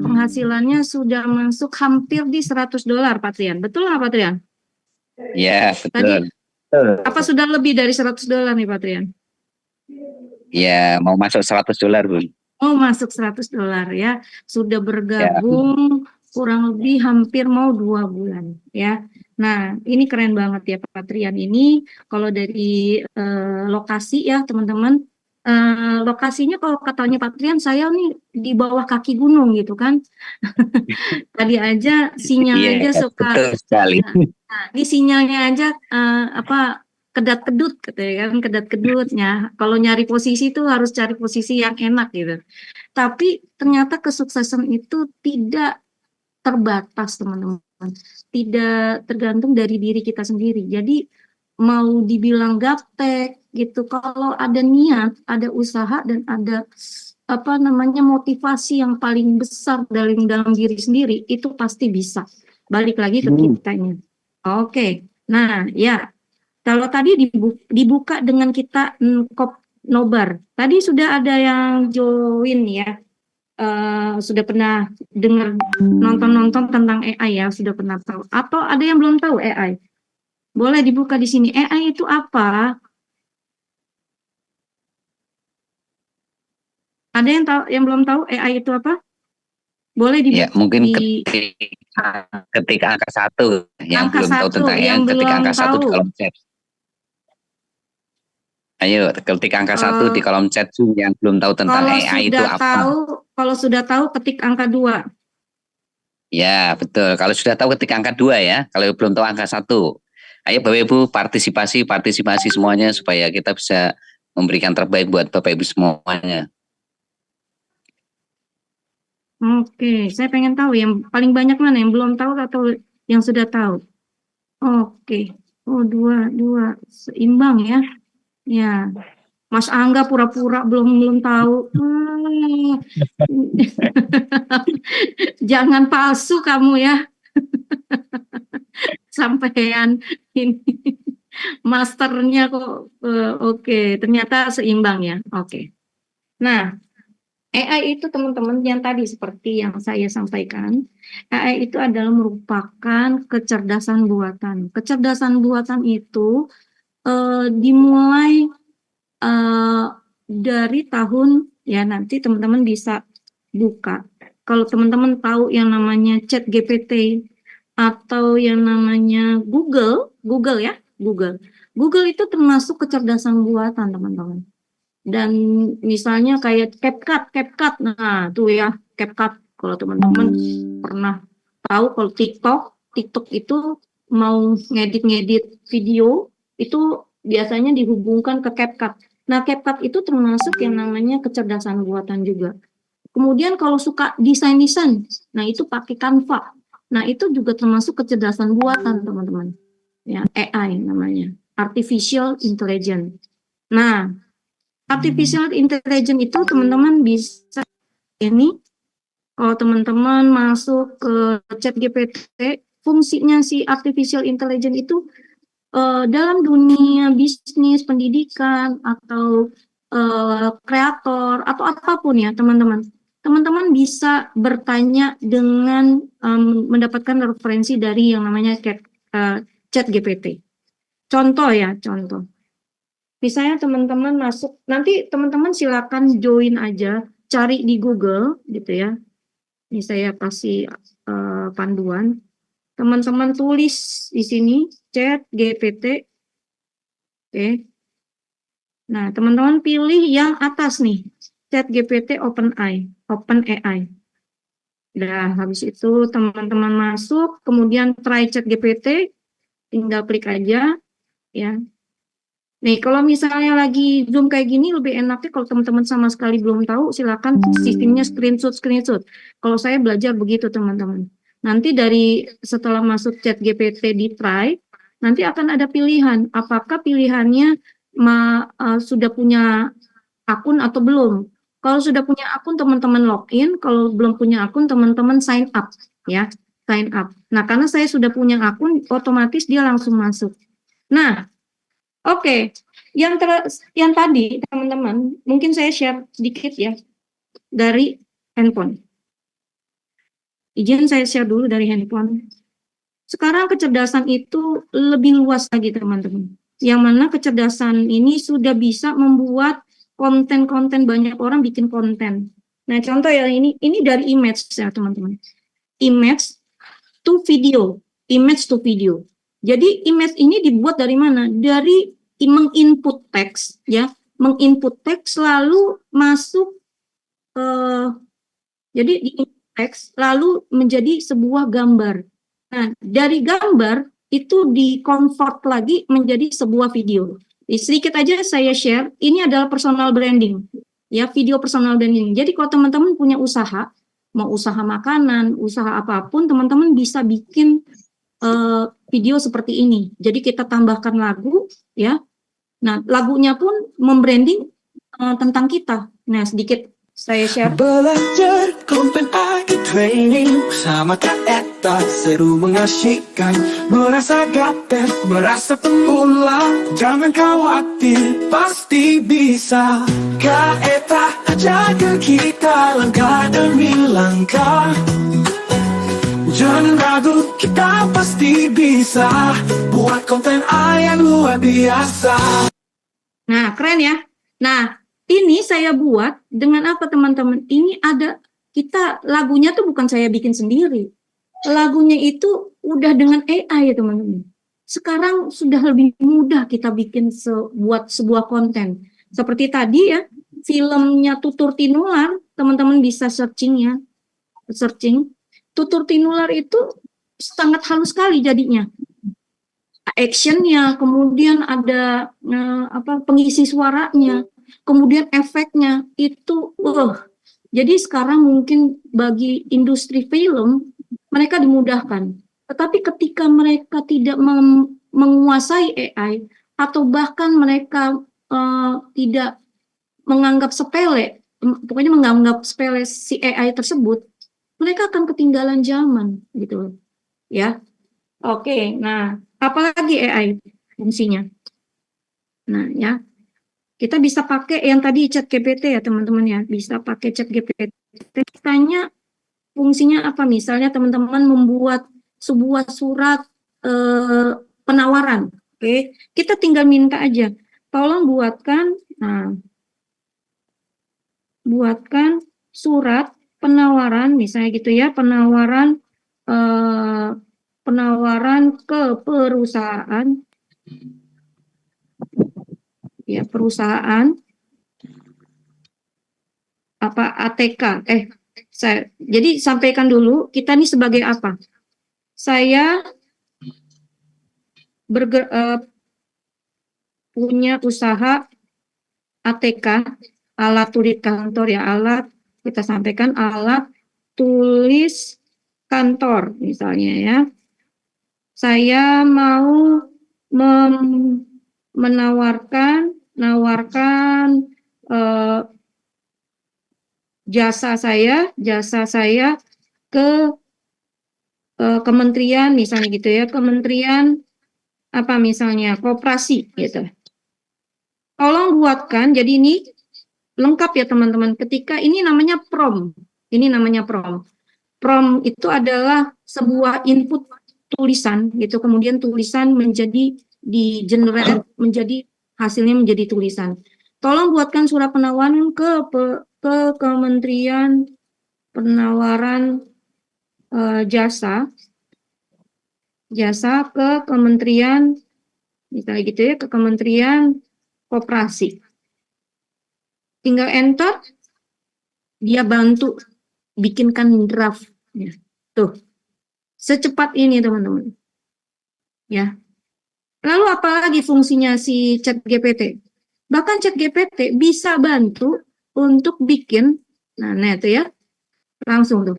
penghasilannya sudah masuk hampir di $100, Pak Trian. Betul nggak, Pak Trian? Ya, betul. Tadi, apa sudah lebih dari $100 nih, Pak Trian? Ya, mau masuk $100, Bun. Oh, masuk $100 ya. Sudah bergabung kurang lebih hampir mau 2 bulan ya. Nah, ini keren banget ya Pak Trian ini. Kalau dari lokasi ya teman-teman, lokasinya kalau katanya Pak Trian, saya nih di bawah kaki gunung gitu kan. Tadi aja sinyal aja suka. Betul sekali. Nah, ini sinyalnya aja kedat-kedut katanya kan, kedat-kedutnya. Kalau nyari posisi itu harus cari posisi yang enak gitu. Tapi ternyata kesuksesan itu tidak terbatas, teman-teman. Tidak tergantung dari diri kita sendiri. Jadi mau dibilang gaptek gitu, kalau ada niat, ada usaha dan ada motivasi yang paling besar dalam diri sendiri, itu pasti bisa. Balik lagi ke kitanya. Oke. Nah, ya. Kalau tadi dibuka dengan kita kop nobar. Tadi sudah ada yang join ya. Sudah pernah dengar nonton tentang AI ya, sudah pernah tahu. Atau ada yang belum tahu AI? Boleh dibuka di sini. AI itu apa? Ada yang belum tahu AI itu apa? Boleh dibuka. Ya, mungkin ketika angka 1 yang belum tahu tentang AI, ketika angka 1 di kolom chat. Ayo, ketik angka 1 di kolom chat yang belum tahu tentang AI itu apa. Kalau sudah tahu, ketik angka 2. Ya, betul. Kalau sudah tahu ketik angka 2 ya. Kalau belum tahu angka 1. Ayo Bapak Ibu partisipasi semuanya supaya kita bisa memberikan terbaik buat Bapak Ibu semuanya. Oke, saya pengen tahu yang paling banyak mana, yang belum tahu atau yang sudah tahu. Oke. Oh, dua seimbang ya. Ya, Mas Angga pura-pura belum tahu. Jangan palsu kamu ya. Sampean ini masternya kok. Oke, ternyata seimbang ya. Oke. Nah, AI itu teman-teman yang tadi seperti yang saya sampaikan, AI itu adalah merupakan kecerdasan buatan. Kecerdasan buatan itu dimulai dari tahun, ya nanti teman-teman bisa buka. Kalau teman-teman tahu yang namanya ChatGPT atau yang namanya Google ya, Google itu termasuk kecerdasan buatan teman-teman. Dan misalnya kayak CapCut, nah tuh ya CapCut. Kalau teman-teman pernah tahu, kalau TikTok itu mau ngedit video itu biasanya dihubungkan ke CapCut. Nah, CapCut itu termasuk yang namanya kecerdasan buatan juga. Kemudian kalau suka desain, nah itu pakai Canva. Nah, itu juga termasuk kecerdasan buatan, teman-teman. Ya, AI namanya, artificial intelligence. Nah, artificial intelligence itu teman-teman bisa ini, kalau teman-teman masuk ke ChatGPT, fungsinya si artificial intelligence itu dalam dunia bisnis, pendidikan, atau kreator, atau apapun ya teman-teman. Teman-teman bisa bertanya dengan mendapatkan referensi dari yang namanya ChatGPT. Contoh. Misalnya teman-teman masuk, nanti teman-teman silakan join aja, cari di Google gitu ya. Ini saya kasih panduan. Teman-teman tulis di sini ChatGPT. Oke. Nah, teman-teman pilih yang atas nih, ChatGPT OpenAI. Nah, habis itu teman-teman masuk, kemudian try ChatGPT, tinggal klik aja ya. Nih, kalau misalnya lagi Zoom kayak gini, lebih enaknya kalau teman-teman sama sekali belum tahu, silakan sistemnya screenshot. Kalau saya belajar begitu, teman-teman. Nanti setelah masuk ChatGPT di try, nanti akan ada pilihan. Apakah pilihannya sudah punya akun atau belum? Kalau sudah punya akun, teman-teman login. Kalau belum punya akun, teman-teman sign up. Ya, sign up. Nah, karena saya sudah punya akun, otomatis dia langsung masuk. Nah, oke, yang tadi teman-teman, mungkin saya share sedikit ya dari handphone. Izin saya share dulu dari handphone. Sekarang kecerdasan itu lebih luas lagi teman-teman. Yang mana kecerdasan ini sudah bisa membuat konten-konten, banyak orang bikin konten. Nah contoh ya ini dari image ya teman-teman. Image to video, image to video. Jadi image ini dibuat dari mana? Dari menginput teks ya, menginput teks lalu masuk jadi di teks lalu menjadi sebuah gambar. Nah, dari gambar itu di-convert lagi menjadi sebuah video. Sedikit aja saya share, ini adalah personal branding. Ya, video personal branding. Jadi kalau teman-teman punya usaha, mau usaha makanan, usaha apapun, teman-teman bisa bikin video seperti ini. Jadi kita tambahkan lagu, ya. Nah, lagunya pun membranding tentang kita. Nah, sedikit saya share. Belajar konten IT training sama Kak Eta seru mengasyikan. Merasa gaptek, merasa pemula, jangan khawatir, pasti bisa. Kak Eta ajarkan kita langkah demi langkah. Jangan ragu, kita pasti bisa buat konten yang luar biasa. Nah, keren ya. Nah, ini saya buat dengan apa teman-teman? Ini ada kita lagunya tuh bukan saya bikin sendiri. Lagunya itu udah dengan AI ya teman-teman. Sekarang sudah lebih mudah kita bikin buat sebuah konten. Seperti tadi ya, filmnya Tutur Tinular, teman-teman bisa searching ya. Searching. Tutur Tinular itu sangat halus sekali jadinya. Actionnya, kemudian ada pengisi suaranya, kemudian efeknya itu, jadi sekarang mungkin bagi industri film mereka dimudahkan. Tetapi ketika mereka tidak menguasai AI atau bahkan mereka tidak menganggap sepele, pokoknya menganggap sepele si AI tersebut, mereka akan ketinggalan zaman gitu, ya. Oke, nah apalagi AI fungsinya. Nah ya, kita bisa pakai yang tadi chat GPT ya teman-teman ya, bisa pakai chat GPT. Tanya fungsinya apa? Misalnya teman-teman membuat sebuah surat penawaran, oke? Kita tinggal minta aja, tolong buatkan surat penawaran, misalnya gitu ya, penawaran ke perusahaan, ya perusahaan apa ATK. Jadi sampaikan dulu kita ini sebagai apa? Saya punya usaha ATK, alat tulis kantor ya, kita sampaikan alat tulis kantor misalnya ya. Saya mau menawarkan jasa saya ke kementerian misalnya gitu ya, kementerian apa misalnya koperasi gitu. Tolong buatkan, jadi ini lengkap ya teman-teman. Ketika ini namanya prompt, prompt itu adalah sebuah input tulisan gitu, kemudian tulisan menjadi di generate menjadi hasilnya menjadi tulisan. Tolong buatkan surat penawaran ke Kementerian Penawaran jasa ke Kementerian misalnya gitu ya, ke Kementerian Koperasi. Tinggal enter, dia bantu bikinkan draft. Tuh, secepat ini teman-teman. Ya. Lalu apalagi fungsinya si ChatGPT? Bahkan ChatGPT bisa bantu untuk bikin, nah itu ya, langsung tuh.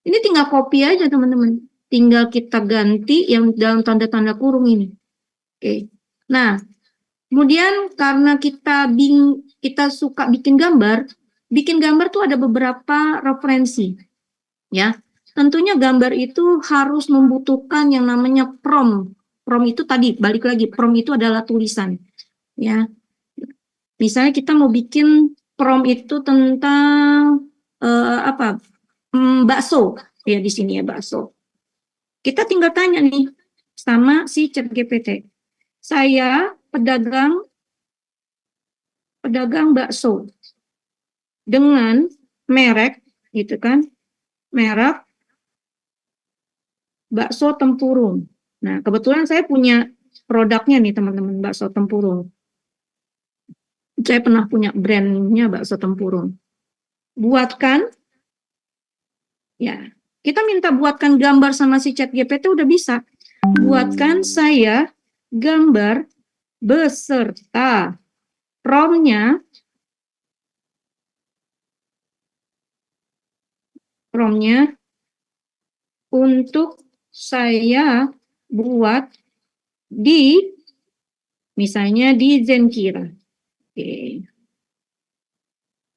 Ini tinggal copy aja teman-teman. Tinggal kita ganti yang dalam tanda-tanda kurung ini. Oke. Nah, kemudian karena kita suka bikin gambar tuh ada beberapa referensi. Ya. Tentunya gambar itu harus membutuhkan yang namanya prompt. Prompt itu tadi, balik lagi, prompt itu adalah tulisan. Ya. Misalnya kita mau bikin prompt itu tentang bakso, Ya di sini ya bakso. Kita tinggal tanya nih sama si ChatGPT. Saya pedagang bakso dengan merek gitu kan, merek bakso tempurung. Nah, kebetulan saya punya produknya nih teman-teman, bakso tempurung. Saya pernah punya brandnya bakso tempurung. Buatkan, ya kita minta buatkan gambar sama si ChatGPT udah bisa. Buatkan saya gambar beserta promnya untuk saya buat di misalnya di Zenkira. Oke.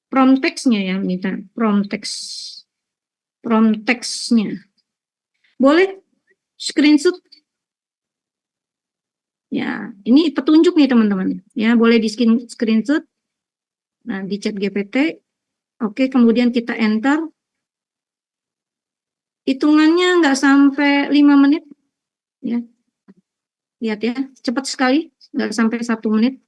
Prompt text-nya ya, minta prompt text-nya. Boleh screenshot. Ya, ini petunjuk nih teman-teman. Ya, boleh di screenshot. Nah, di chat GPT. Oke, kemudian kita enter. Hitungannya nggak sampai 5 menit. Ya. Lihat ya, cepat sekali. Nggak sampai 1 menit.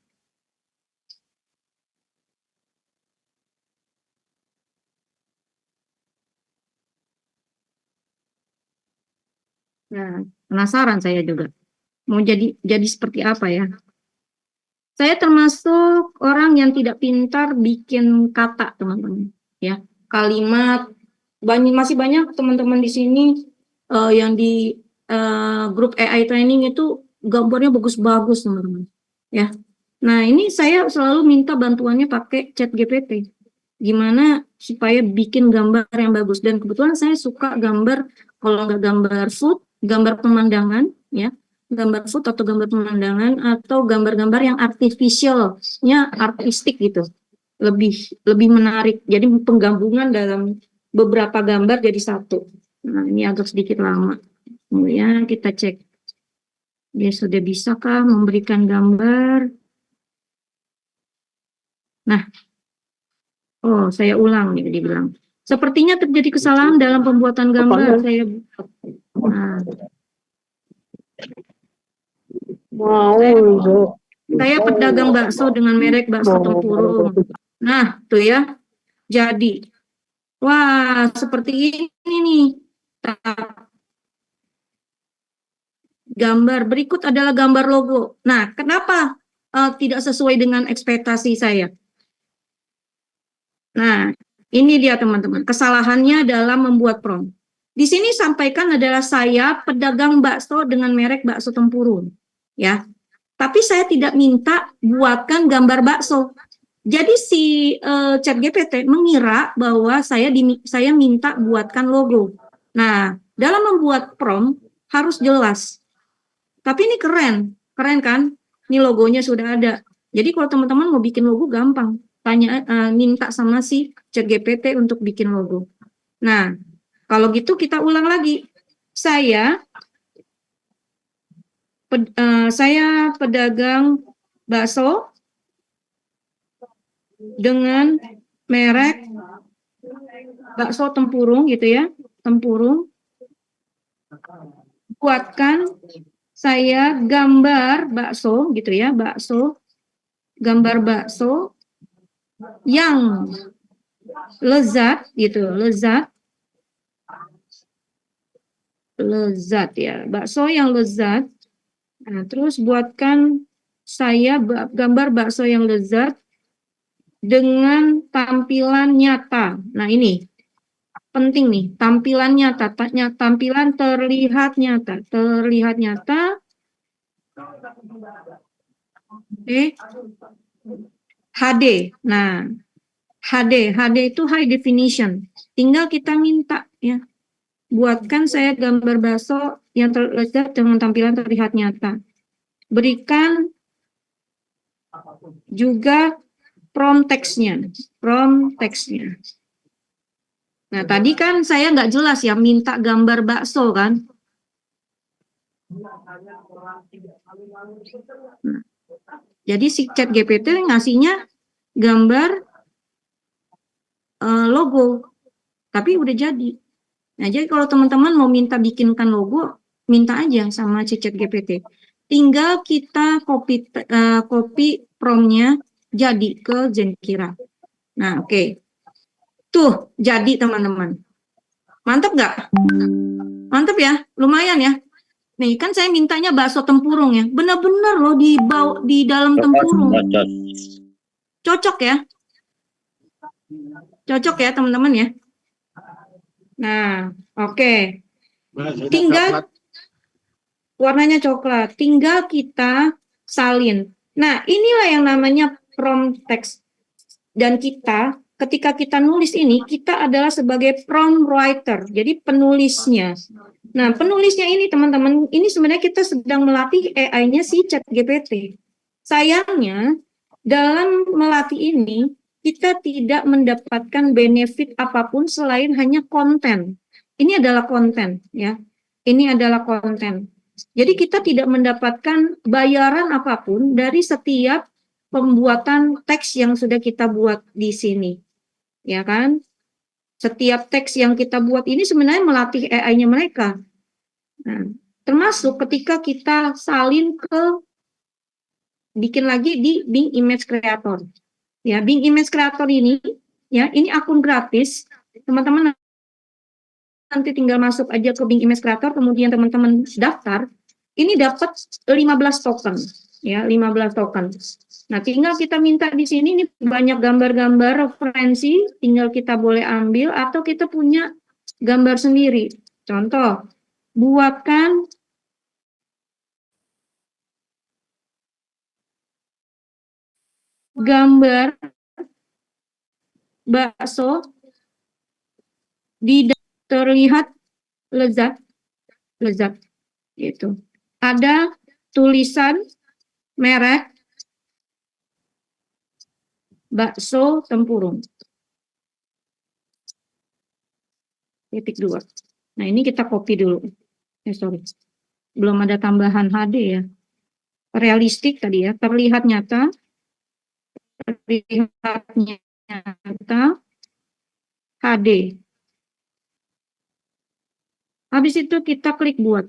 Nah, penasaran saya juga. Mau jadi seperti apa ya? Saya termasuk orang yang tidak pintar bikin kata, teman-teman. Ya, kalimat masih banyak teman-teman di sini yang di grup AI training itu gambarnya bagus-bagus, teman-teman. Ya. Nah, ini saya selalu minta bantuannya pakai chat GPT. Gimana supaya bikin gambar yang bagus. Dan kebetulan saya suka gambar, kalau nggak gambar food, gambar pemandangan, ya. Gambar food atau gambar pemandangan, atau gambar-gambar yang artificialnya artistik gitu. Lebih menarik. Jadi penggabungan dalam beberapa gambar jadi satu. Nah, ini agak sedikit lama. Kemudian kita cek. Dia sudah bisakah memberikan gambar? Nah, oh, saya ulang nih, dibilang. Sepertinya terjadi kesalahan dalam pembuatan gambar. Nah, saya pedagang bakso dengan merek bakso tempurung. Nah, tuh ya. Jadi, wah, seperti ini nih. Gambar berikut adalah gambar logo. Nah, kenapa tidak sesuai dengan ekspektasi saya? Nah, ini dia teman-teman. Kesalahannya dalam membuat prompt. Di sini sampaikan adalah saya pedagang bakso dengan merek bakso tempurung. Ya, tapi saya tidak minta buatkan gambar bakso. Jadi si ChatGPT mengira bahwa saya minta buatkan logo. Nah, dalam membuat prompt harus jelas. Tapi ini keren kan? Ini logonya sudah ada. Jadi kalau teman-teman mau bikin logo gampang, minta sama si ChatGPT untuk bikin logo. Nah, kalau gitu kita ulang lagi. Saya pedagang bakso dengan merek bakso tempurung gitu ya, tempurung. Buatkan saya gambar bakso gitu ya, gambar bakso yang lezat gitu, lezat ya, bakso yang lezat. Nah, terus buatkan saya gambar bakso yang lezat dengan tampilan nyata. Nah, ini penting nih, tampilan nyata, tampilan terlihat nyata. Oke. HD. Nah, HD itu high definition. Tinggal kita minta ya. Buatkan saya gambar bakso yang terlihat dengan tampilan terlihat nyata. Berikan juga prompt text-nya. Nah, tadi kan saya nggak jelas ya minta gambar bakso kan. Nah, jadi si ChatGPT ngasihnya gambar logo, tapi udah jadi. Nah, jadi kalau teman-teman mau minta bikinkan logo, minta aja sama si ChatGPT. Tinggal kita copy prompt-nya jadi ke Zenkira. Nah, oke. Tuh, jadi teman-teman. Mantap nggak? Mantap ya? Lumayan ya? Nih, kan saya mintanya bakso tempurung ya. Benar-benar loh di dalam tempurung. Cocok ya? Cocok ya, teman-teman ya? Nah, oke. Tinggal warnanya coklat. Tinggal kita salin. Nah, inilah yang namanya prompt text. Dan kita, ketika kita nulis ini, kita adalah sebagai prompt writer. Jadi penulisnya. Nah, penulisnya ini teman-teman, ini sebenarnya kita sedang melatih AI-nya si ChatGPT. Sayangnya, dalam melatih ini, kita tidak mendapatkan benefit apapun selain hanya konten. Ini adalah konten, ya. Ini adalah konten. Jadi kita tidak mendapatkan bayaran apapun dari setiap pembuatan teks yang sudah kita buat di sini. Ya kan? Setiap teks yang kita buat ini sebenarnya melatih AI-nya mereka. Nah, termasuk ketika kita salin bikin lagi di Bing Image Creator. Ya, Bing Image Creator ini, ya, ini akun gratis. Teman-teman nanti tinggal masuk aja ke Bing Image Creator, kemudian teman-teman daftar. Ini dapat 15 token, ya, 15 token. Nah, tinggal kita minta di sini, ini banyak gambar-gambar referensi, tinggal kita boleh ambil atau kita punya gambar sendiri. Contoh, buatkan gambar bakso terlihat lezat gitu. Ada tulisan merek bakso tempurung. Titik 2. Nah, ini kita copy dulu. Sorry. Belum ada tambahan HD ya. Realistik tadi ya, terlihat nyata. Terlihat nyata. HD. Habis itu kita klik buat.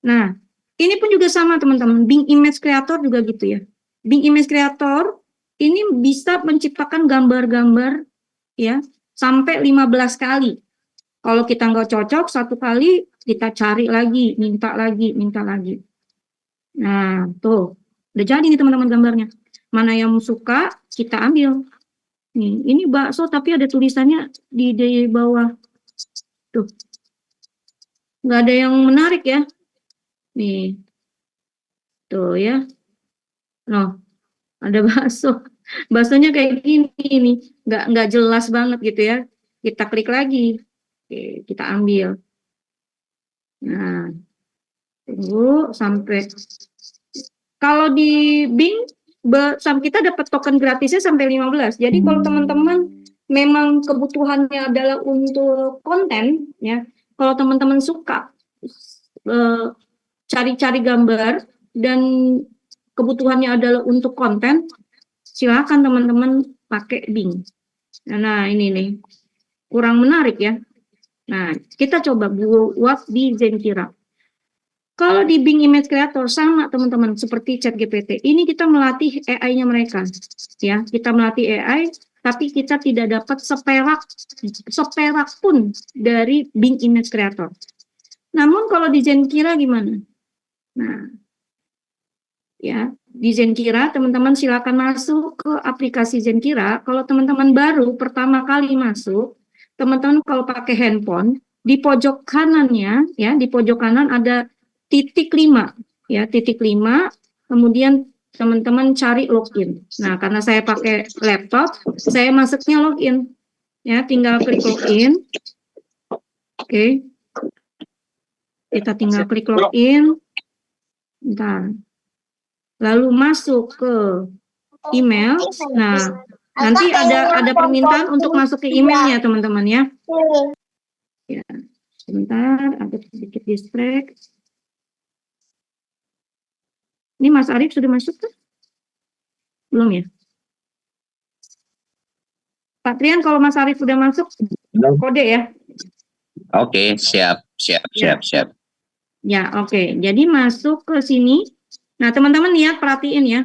Nah, ini pun juga sama teman-teman. Bing Image Creator juga gitu ya. Bing Image Creator ini bisa menciptakan gambar-gambar ya sampai 15 kali. Kalau kita nggak cocok satu kali, kita cari lagi, minta lagi. Nah, tuh. Udah jadi nih teman-teman gambarnya. Mana yang suka, kita ambil. Nih, ini bakso tapi ada tulisannya di bawah. Tuh. Nggak ada yang menarik ya. Nih. Tuh ya. Noh, ada bakso. Baksonya kayak gini nih. Nggak jelas banget gitu ya. Kita klik lagi. Oke, kita ambil. Nah, tunggu sampai. Kalau di Bing, kita dapat token gratisnya sampai 15. Jadi kalau teman-teman memang kebutuhannya adalah untuk konten, ya. Kalau teman-teman suka cari-cari gambar dan kebutuhannya adalah untuk konten, silakan teman-teman pakai Bing. Nah, ini nih kurang menarik ya. Nah, kita coba buat di Zenkira. Kalau di Bing Image Creator sama teman-teman seperti ChatGPT. Ini kita melatih AI-nya mereka, ya. Kita melatih AI, tapi kita tidak dapat seperak pun dari Bing Image Creator. Namun kalau di Zenkira gimana? Nah, ya di Zenkira teman-teman silakan masuk ke aplikasi Zenkira. Kalau teman-teman baru pertama kali masuk, teman-teman kalau pakai handphone di pojok kanannya, ya di pojok kanan ada titik 5, ya titik 5. Kemudian teman-teman cari login. Nah, karena saya pakai laptop, saya masuknya login. Ya, tinggal klik login. Oke. Kita tinggal klik login. Bentar. Lalu masuk ke email. Nah, nanti ada permintaan untuk masuk ke emailnya, teman-teman ya. Ya, sebentar, ada sedikit distract. Ini Mas Arif sudah masuk kan? Belum ya? Pak Trian, kalau Mas Arif sudah masuk, kode ya. Oke, siap, siap, Ya, siap, siap. ya, oke. Jadi masuk ke sini. Nah, teman-teman lihat, perhatiin ya.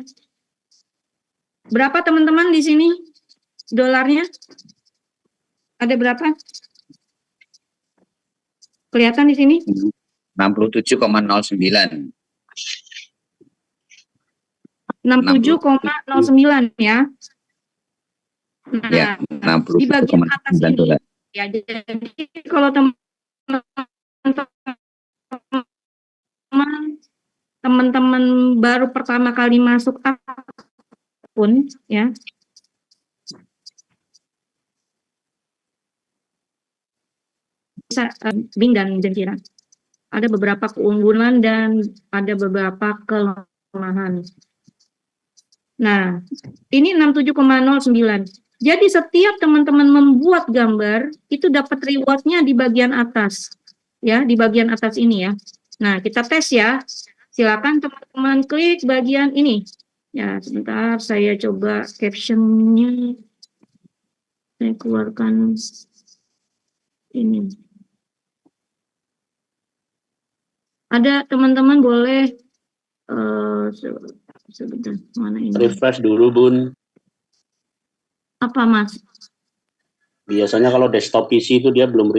Berapa teman-teman di sini dolarnya? Ada berapa? Kelihatan di sini? 67,09. 67,09 ya. Ya, Nah, di bagian atas 67,9 ini, dolar. ya, jadi kalau teman-teman baru pertama kali masuk akun, ya, bisa Bing dan Jentira. Ada beberapa keunggulan dan ada beberapa kelemahan. Nah, ini 67,09. Jadi setiap teman-teman membuat gambar, itu dapat rewardnya di bagian atas. Ya, di bagian atas ini ya. Nah, kita tes ya. Silakan teman-teman klik bagian ini. Ya, sebentar saya coba captionnya. Saya keluarkan ini. Ada teman-teman boleh sebentar, mana ini? Refresh dulu, Bun. Apa, Mas? Biasanya kalau desktop PC itu dia belum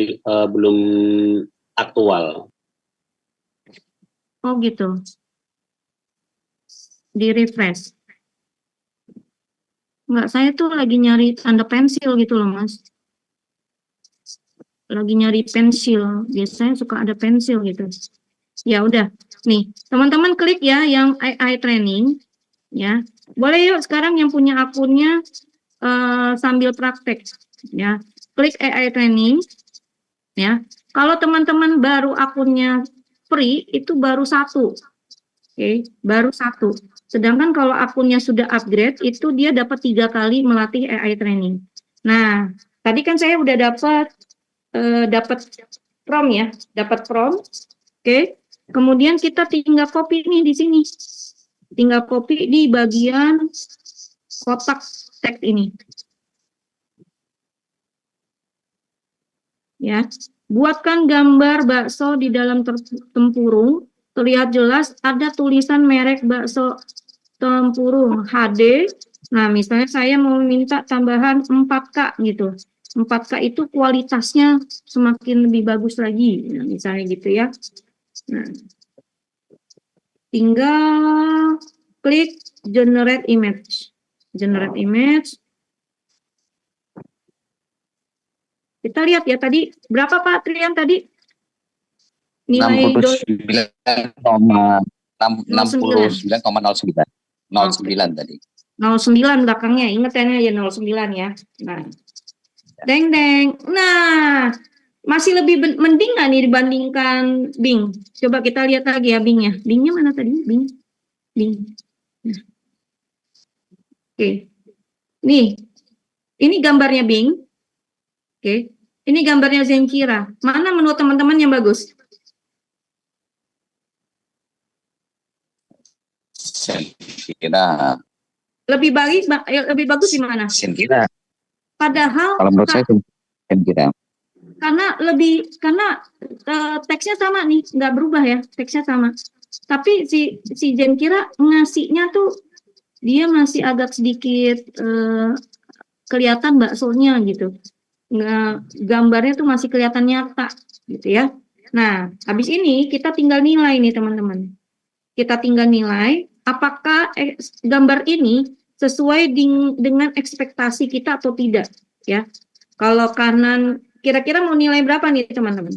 aktual. Oh, gitu. Di refresh. Enggak, saya tuh lagi nyari tanda pensil gitu loh, Mas. Lagi nyari pensil. Biasanya suka ada pensil gitu. Ya udah, nih teman-teman klik ya yang AI training, ya. Boleh yuk sekarang yang punya akunnya sambil praktek, ya. Klik AI training, ya. Kalau teman-teman baru akunnya free itu baru satu, oke, baru satu. Sedangkan kalau akunnya sudah upgrade itu dia dapat 3 kali melatih AI training. Nah, tadi kan saya udah dapat prompt ya, dapat prompt, oke. Kemudian kita tinggal copy nih di sini. Tinggal copy di bagian kotak teks ini. Ya. Buatkan gambar bakso di dalam tempurung. Terlihat jelas ada tulisan merek bakso tempurung HD. Nah, misalnya saya mau minta tambahan 4K gitu. 4K itu kualitasnya semakin lebih bagus lagi. Nah, misalnya gitu ya. Nah, tinggal klik generate image. Generate image. Kita lihat ya tadi, berapa Pak Trian tadi? Nilai dolar 69,09. 09 tadi. 09 belakangnya, ingat ya 09 ya. Nah, deng deng. Nah, masih lebih mending nggak nih dibandingkan Bing? Coba kita lihat lagi ya Bingnya. Bingnya mana tadi? Bing. Nah. Oke. Nih, ini gambarnya Bing. Oke. Ini gambarnya Zenkira. Mana menurut teman-teman yang bagus? Kira Lebih bagus di mana? kira. Padahal Kalau menurut saya kira. karena teksnya sama nih, nggak berubah ya, teksnya sama. Tapi si Zenkira ngasihnya tuh dia masih agak sedikit kelihatan baksonya gitu. Gambarnya tuh masih kelihatan nyata gitu ya. Nah, habis ini kita tinggal nilai nih teman-teman. Kita tinggal nilai apakah gambar ini sesuai dengan ekspektasi kita atau tidak ya. Kalau kanan, kira-kira mau nilai berapa nih teman-teman?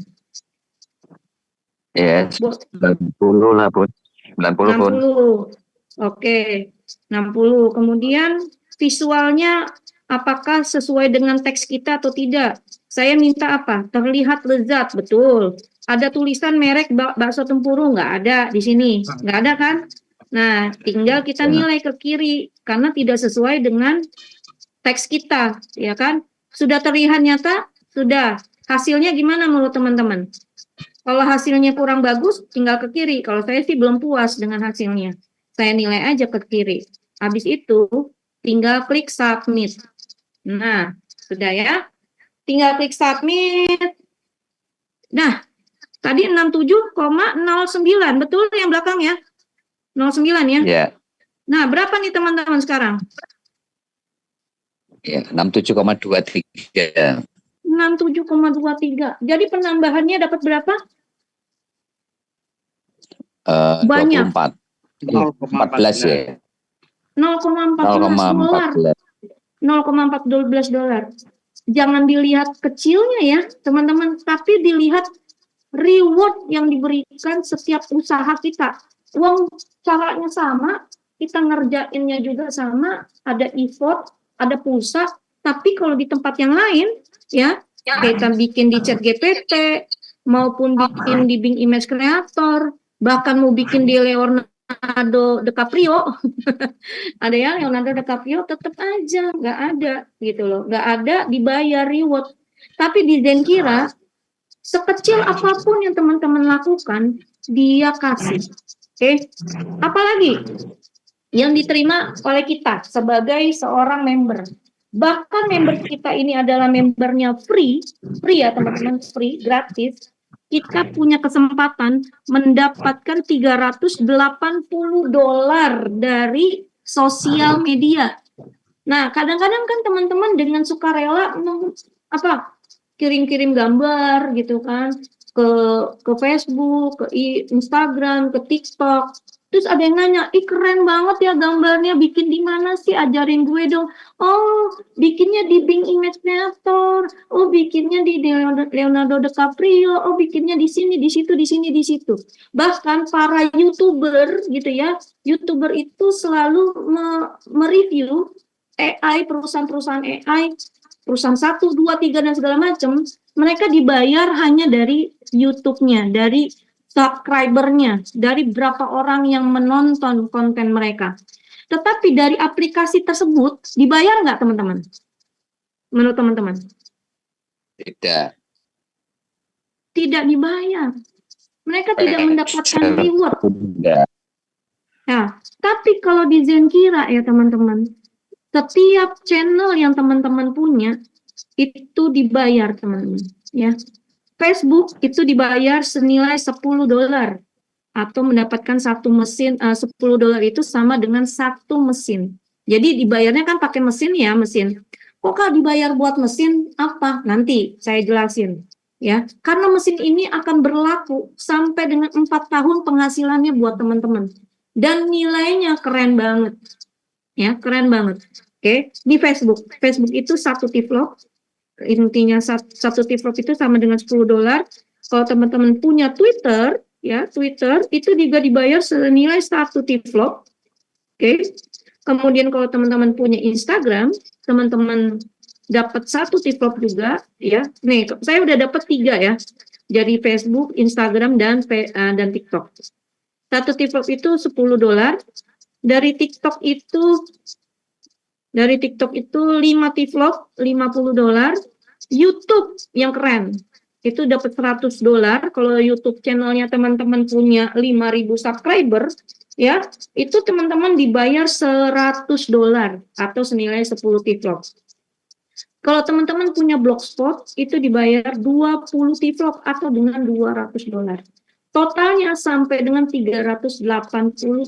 Ya, 90 lah, Bun. 90, Bun. 60. Oke, 60. Kemudian visualnya apakah sesuai dengan teks kita atau tidak? Saya minta apa? Terlihat lezat, betul. Ada tulisan merek bakso tempurung, nggak ada di sini. Nggak ada kan? Nah, tinggal kita nilai ke kiri karena tidak sesuai dengan teks kita, ya kan? Sudah terlihat nyata? Sudah. Hasilnya gimana menurut teman-teman? Kalau hasilnya kurang bagus, tinggal ke kiri. Kalau saya sih belum puas dengan hasilnya. Saya nilai aja ke kiri. Habis itu, tinggal klik submit. Nah, sudah ya. Tinggal klik submit. Nah, tadi 67,09, betul yang belakang ya? 09 ya? Ya, Nah, berapa nih teman-teman sekarang? ya 67,23. 67,23. Jadi penambahannya dapat berapa? Banyak. 24. 14 ya. 0,14 dolar. 0,14. 0,14 dolar. Jangan dilihat kecilnya ya, teman-teman, tapi dilihat reward yang diberikan setiap usaha kita. Uang caranya sama, kita ngerjainnya juga sama, ada effort, ada pulsa, tapi kalau di tempat yang lain, ya, kita bikin di ChatGPT, maupun bikin di Bing Image Creator, bahkan mau bikin di Leonardo DiCaprio, ada yang Leonardo DiCaprio tetap aja nggak ada gitu loh, nggak ada dibayar reward. Tapi di Zenkira, sekecil apapun yang teman-teman lakukan, dia kasih. Oke, apalagi yang diterima oleh kita sebagai seorang member. Bahkan member kita ini adalah membernya free ya teman-teman, free, gratis. Kita punya kesempatan mendapatkan 380 dolar dari sosial media. Nah, kadang-kadang kan teman-teman dengan sukarela kirim-kirim gambar gitu kan ke Facebook, ke Instagram, ke TikTok. Terus ada yang nanya, "Ih keren banget ya gambarnya, bikin di mana sih? Ajarin gue dong." Oh, bikinnya di Bing Image Creator. Oh, bikinnya di Leonardo DiCaprio. Oh, bikinnya di sini, di situ, di sini, di situ. Bahkan para YouTuber gitu ya, YouTuber itu selalu mereview AI, perusahaan-perusahaan AI, perusahaan 1, 2, 3, dan segala macam, mereka dibayar hanya dari YouTube-nya, dari subscriber-nya, dari berapa orang yang menonton konten mereka. Tetapi dari aplikasi tersebut, dibayar nggak teman-teman? Menurut teman-teman? Tidak. Tidak dibayar. Mereka tidak mendapatkan reward. Tidak. Nah, tapi kalau di Zenkira ya teman-teman, setiap channel yang teman-teman punya, itu dibayar teman-teman. Ya. Facebook itu dibayar senilai 10 dolar atau mendapatkan satu mesin, 10 dolar itu sama dengan satu mesin. Jadi dibayarnya kan pakai mesin ya, mesin. Kok Kak dibayar buat mesin apa? Nanti saya jelasin. Ya, karena mesin ini akan berlaku sampai dengan 4 tahun penghasilannya buat teman-teman. Dan nilainya keren banget. Ya, keren banget. Oke, di Facebook. Facebook itu satu Tivlog. Intinya satu Tivlog itu sama dengan 10 dolar. Kalau teman-teman punya Twitter, ya Twitter itu juga dibayar senilai satu Tivlog. Oke. Kemudian kalau teman-teman punya Instagram, teman-teman dapat satu Tivlog juga, ya. Nih, saya udah dapat 3 ya. Jadi Facebook, Instagram, dan TikTok. Satu Tivlog itu 10 dolar. Dari TikTok itu 5 Tivlog, 50 dolar. YouTube yang keren, itu dapat 100 dolar. Kalau YouTube channelnya teman-teman punya 5.000 subscriber, ya, itu teman-teman dibayar 100 dolar atau senilai 10 Tivlog. Kalau teman-teman punya Blogspot, itu dibayar 20 Tivlog atau dengan 200 dolar. Totalnya sampai dengan 380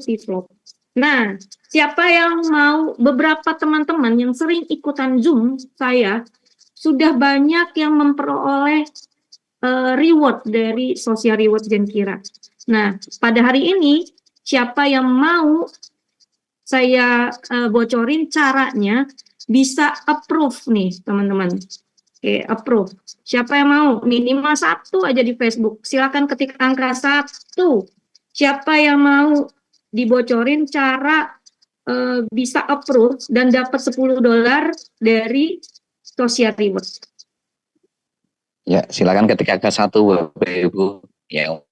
Tivlog. Nah, siapa yang mau, beberapa teman-teman yang sering ikutan Zoom saya, sudah banyak yang memperoleh reward dari Social Reward Zenkira. Nah, pada hari ini, siapa yang mau saya bocorin caranya, bisa approve nih, teman-teman. Oke, approve. Siapa yang mau? Minimal 1 aja di Facebook. Silakan ketik angka 1. Siapa yang mau dibocorin cara bisa approve dan dapat 10 dolar dari Social Reward? Ya, silakan ketik angka 1 Bapak Ibu yang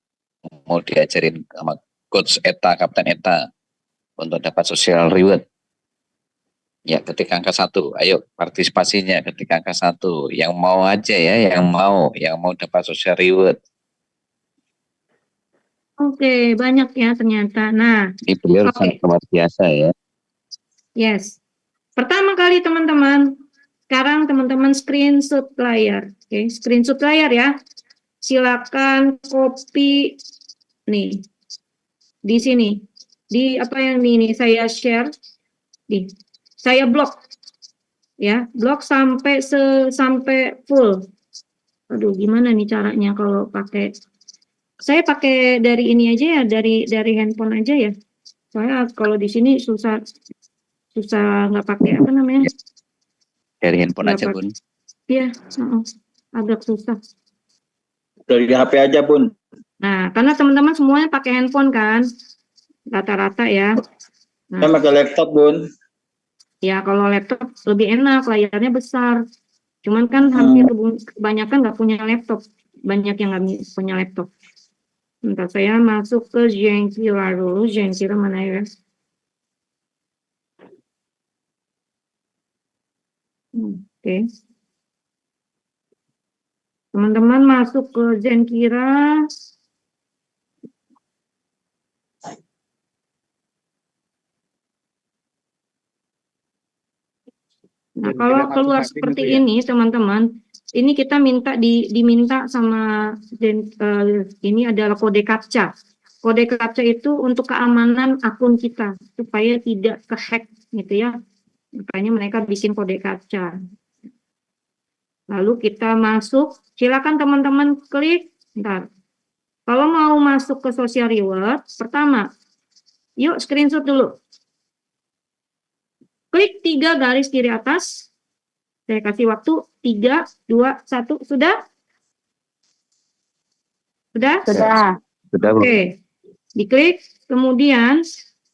mau diajarin sama Coach Eta, Kapten Eta untuk dapat social reward. Ya, ketik angka 1. Ayo partisipasinya ketik angka 1. Yang mau aja ya, yang mau dapat social reward. Oke, banyak ya ternyata. Nah, Ini beliau sangat luar biasa ya. yes. Pertama kali teman-teman, sekarang teman-teman screenshot layar. Oke, screenshot layar ya. silakan copy nih di sini, di apa yang ini saya share, saya blok ya, blok sampai sampai full. Aduh, gimana nih caranya kalau pakai? Saya pakai dari ini aja ya, dari handphone aja ya. Soalnya kalau di sini susah nggak pakai apa namanya? Dari handphone Nggak aja, pakai. Bun. Iya, agak susah. Dari HP aja, Bun. Nah, karena teman-teman semuanya pakai handphone kan, rata-rata ya. Saya Nah, pakai laptop, Bun. ya kalau laptop lebih enak, layarnya besar. Cuman kan hampir kebanyakan nggak punya laptop, banyak yang nggak punya laptop. Bentar, saya masuk ke Zenkira dulu. Zenkira mana ya? Oke. Teman-teman masuk ke Zenkira. Nah, kalau keluar seperti ini, teman-teman, ini kita diminta sama ini adalah kode captcha. Kode captcha itu untuk keamanan akun kita supaya tidak kehack gitu ya. Makanya mereka bikin kode captcha. Lalu kita masuk, silakan teman-teman klik. Bentar. Kalau mau masuk ke social reward, pertama, yuk screenshot dulu. Klik 3 garis kiri atas. Saya kasih waktu 3, 2, 1. Sudah? Sudah? Sudah, Bun. Oke. Diklik, kemudian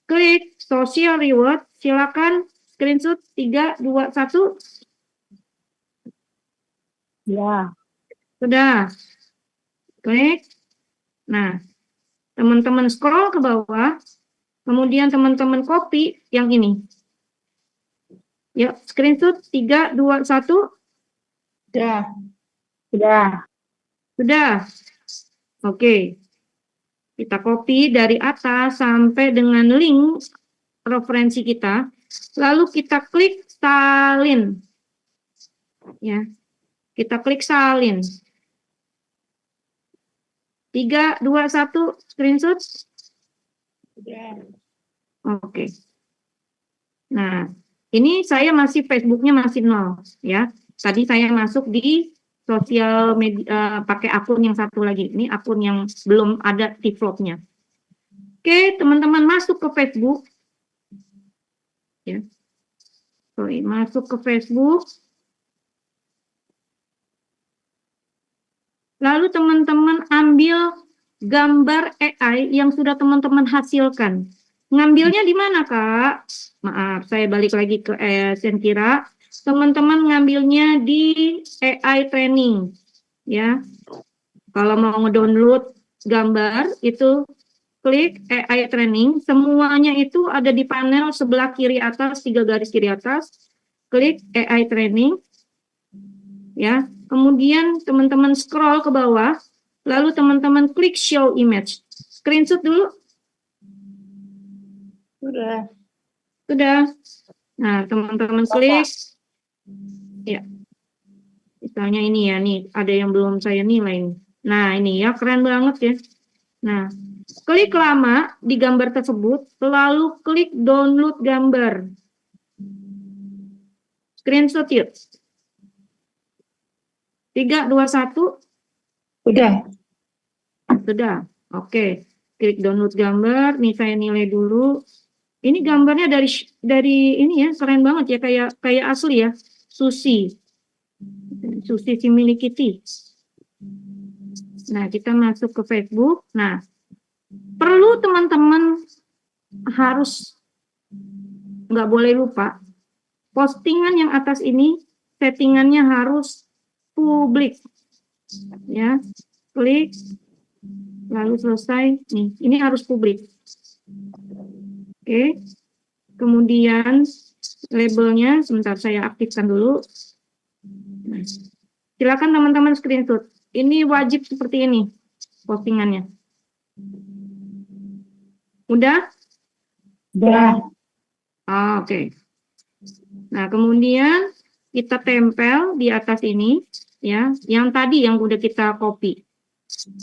klik social reward. Silakan screenshot 3, 2, 1. Ya. Sudah. Klik. Nah, teman-teman scroll ke bawah. Kemudian teman-teman copy yang ini. Ya, screenshot 3, 2, 1. Sudah. Sudah. Sudah. Oke. Kita copy dari atas sampai dengan link referensi kita. Lalu kita klik salin. Ya. Kita klik salin. 3, 2, 1, screenshot. Sudah. Oke. Nah, ini saya masih Facebooknya masih 0 ya. Tadi saya masuk di sosial media pakai akun yang satu lagi. Ini akun yang belum ada developnya. Oke, teman-teman masuk ke Facebook. Ya. Sorry, masuk ke Facebook. Lalu teman-teman ambil gambar AI yang sudah teman-teman hasilkan. Ngambilnya di mana, Kak? Maaf, saya balik lagi ke Zenkira. Teman-teman ngambilnya di AI training. Ya. Kalau mau ngedownload gambar, itu klik AI training. Semuanya itu ada di panel sebelah kiri atas, 3 garis kiri atas. Klik AI training. Ya. Kemudian teman-teman scroll ke bawah, lalu teman-teman klik show image. Screenshot dulu. Sudah. Sudah. Nah, teman-teman klik. Ya. Misalnya ini ya, nih ada yang belum saya nilai. Nah, ini ya keren banget ya. Nah, klik lama di gambar tersebut, lalu klik download gambar. Screenshot yuk. 3, 2, 1. Sudah. Sudah. Oke. Klik download gambar. Nih saya nilai dulu. Ini gambarnya dari ini ya, keren banget ya, kayak asli ya. Susi si milik Kitty. Nah, kita masuk ke Facebook. Nah, perlu teman-teman harus nggak boleh lupa postingan yang atas ini settingannya harus publik. Ya, klik lalu selesai. Nih, ini harus publik. Oke. Kemudian labelnya sebentar saya aktifkan dulu. Nah, silakan teman-teman screenshot. Ini wajib seperti ini postingannya. Udah? Sudah. Oke. Nah, kemudian kita tempel di atas ini ya, yang tadi yang udah kita copy.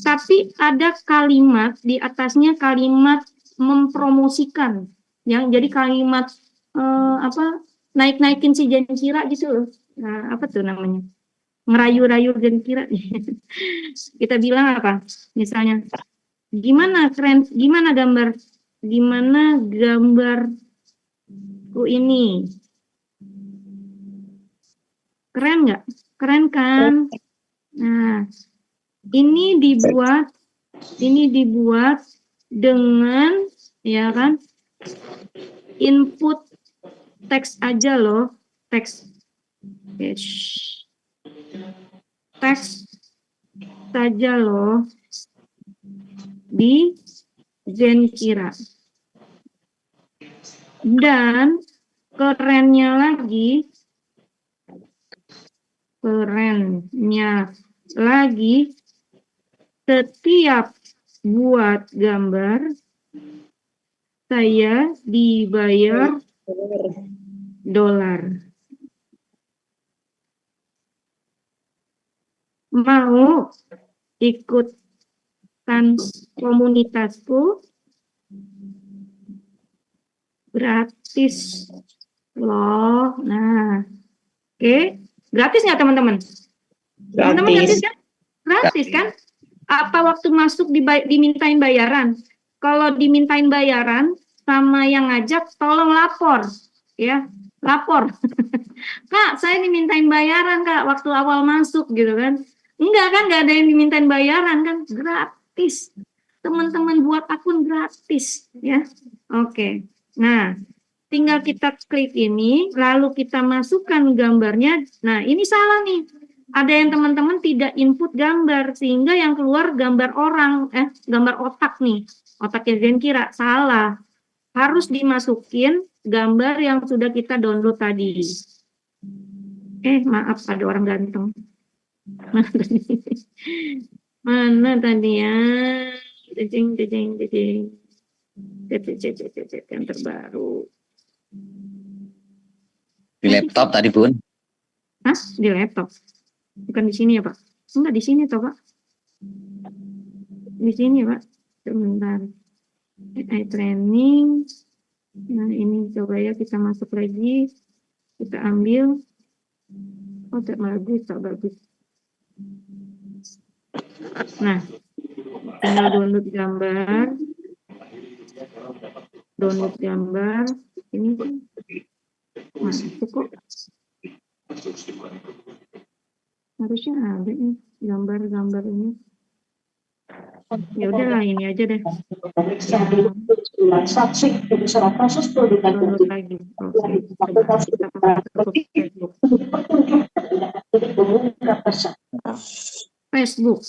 tapi ada kalimat di atasnya, kalimat mempromosikan, yang jadi kalimat naik-naikin si Zenkira gitu loh. Nah, apa tuh namanya? Ngerayu-rayu Zenkira. Kita bilang apa? Misalnya, gimana gambarku ini? Keren nggak? Keren kan? Nah, ini dibuat dengan, ya kan, input teks aja loh, teks saja loh di Zenkira. Dan kerennya lagi, setiap buat gambar saya dibayar $. Mau ikutan komunitasku? Gratis loh. Nah, oke. Gratis nggak teman-teman? Teman-teman gratis kan? Gratis kan? Apa waktu masuk dimintain bayaran? Kalau dimintain bayaran sama yang ngajak, tolong lapor, ya, lapor. Kak, saya dimintain bayaran Kak waktu awal masuk gitu kan? Enggak kan? Nggak ada yang dimintain bayaran kan? Gratis. Teman-teman buat akun gratis, ya. Oke. Nah, tinggal kita klik ini, lalu kita masukkan gambarnya. Nah, ini salah nih. Ada yang teman-teman tidak input gambar, sehingga yang keluar gambar gambar otak nih. Otaknya Zenkira, salah. Harus dimasukin gambar yang sudah kita download tadi. Maaf, ada orang ganteng. Mana tadi ya? Yang terbaru. Di laptop tadi, Bun. Hah? Di laptop? Bukan di sini ya, Pak? Enggak, di sini toh, Pak. Di sini, Pak. Sebentar. AI training. Nah, ini coba ya kita masuk lagi. Kita ambil. Oh, tak bagus. Nah, tinggal download gambar. Ini masuk kok. Harusnya ada nih gambar ini. Ya udahlah, ini aja deh. Download lagi. Oke. Coba kita masuk ke Facebook.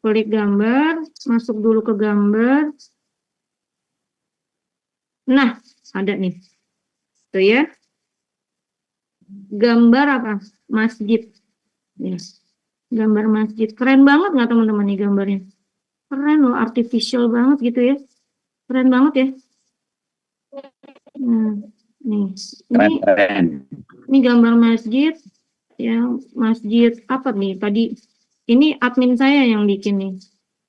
Klik gambar, masuk dulu ke gambar. Nah, ada nih. Tuh ya. Gambar apa? Masjid. Nih. Gambar masjid. Keren banget nggak teman-teman nih gambarnya? Keren loh, artificial banget gitu ya. Keren banget ya. Nah, nih. Ini gambar masjid. Ya, masjid apa nih? Tadi ini admin saya yang bikin nih.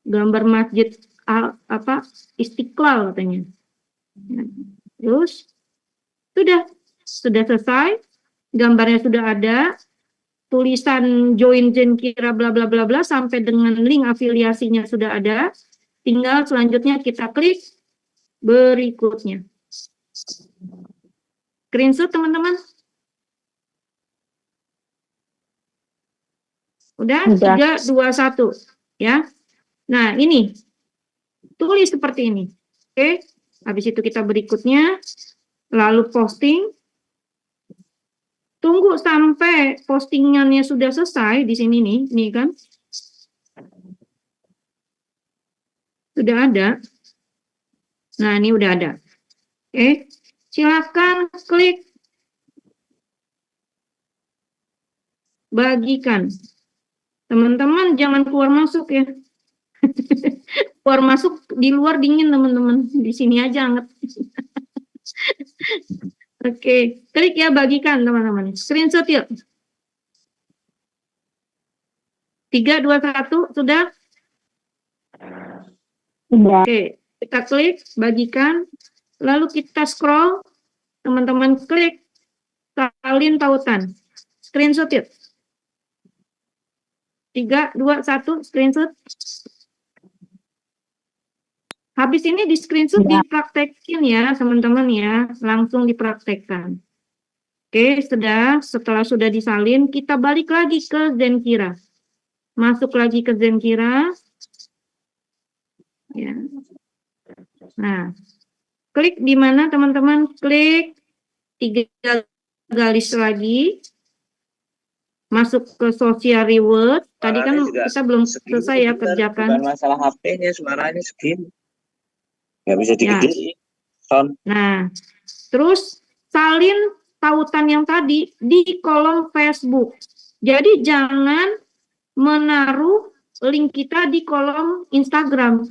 Gambar masjid Istiqlal katanya. Nah, terus sudah selesai. Gambarnya sudah ada. Tulisan join Zenkira bla bla bla bla sampai dengan link afiliasinya sudah ada. Tinggal selanjutnya kita klik berikutnya. Screenshot teman-teman. Udah. 3, 2, 1 ya. Nah, ini tulis seperti ini. Oke. Habis itu kita berikutnya lalu posting. Tunggu sampai postingannya sudah selesai di sini nih kan. Sudah ada. Nah, ini udah ada. Oke. Silakan klik bagikan. Teman-teman jangan keluar masuk ya. Keluar masuk di luar dingin teman-teman. Di sini aja hangat. Oke, klik ya bagikan teman-teman. Screenshot yuk. 3, 2, 1, sudah? Sudah. Oke, kita klik, bagikan, lalu kita scroll, teman-teman klik salin tautan, screenshot it. 3, 2, 1, screenshot. Habis ini di screenshot Ya. dipraktekin ya teman-teman ya, langsung dipraktekkan. Oke, setelah sudah disalin, kita balik lagi ke Zenkira. Masuk lagi ke Zenkira. Ya. Nah, klik di mana teman-teman? Klik 3 garis lagi. Masuk ke social reward. Tadi kan kita belum selesai ya kerjakan. Bukan masalah HP-nya, suaranya segini. Nggak bisa Ya. digedein. Sound. Nah, terus salin tautan yang tadi di kolom Facebook. Jadi jangan menaruh link kita di kolom Instagram.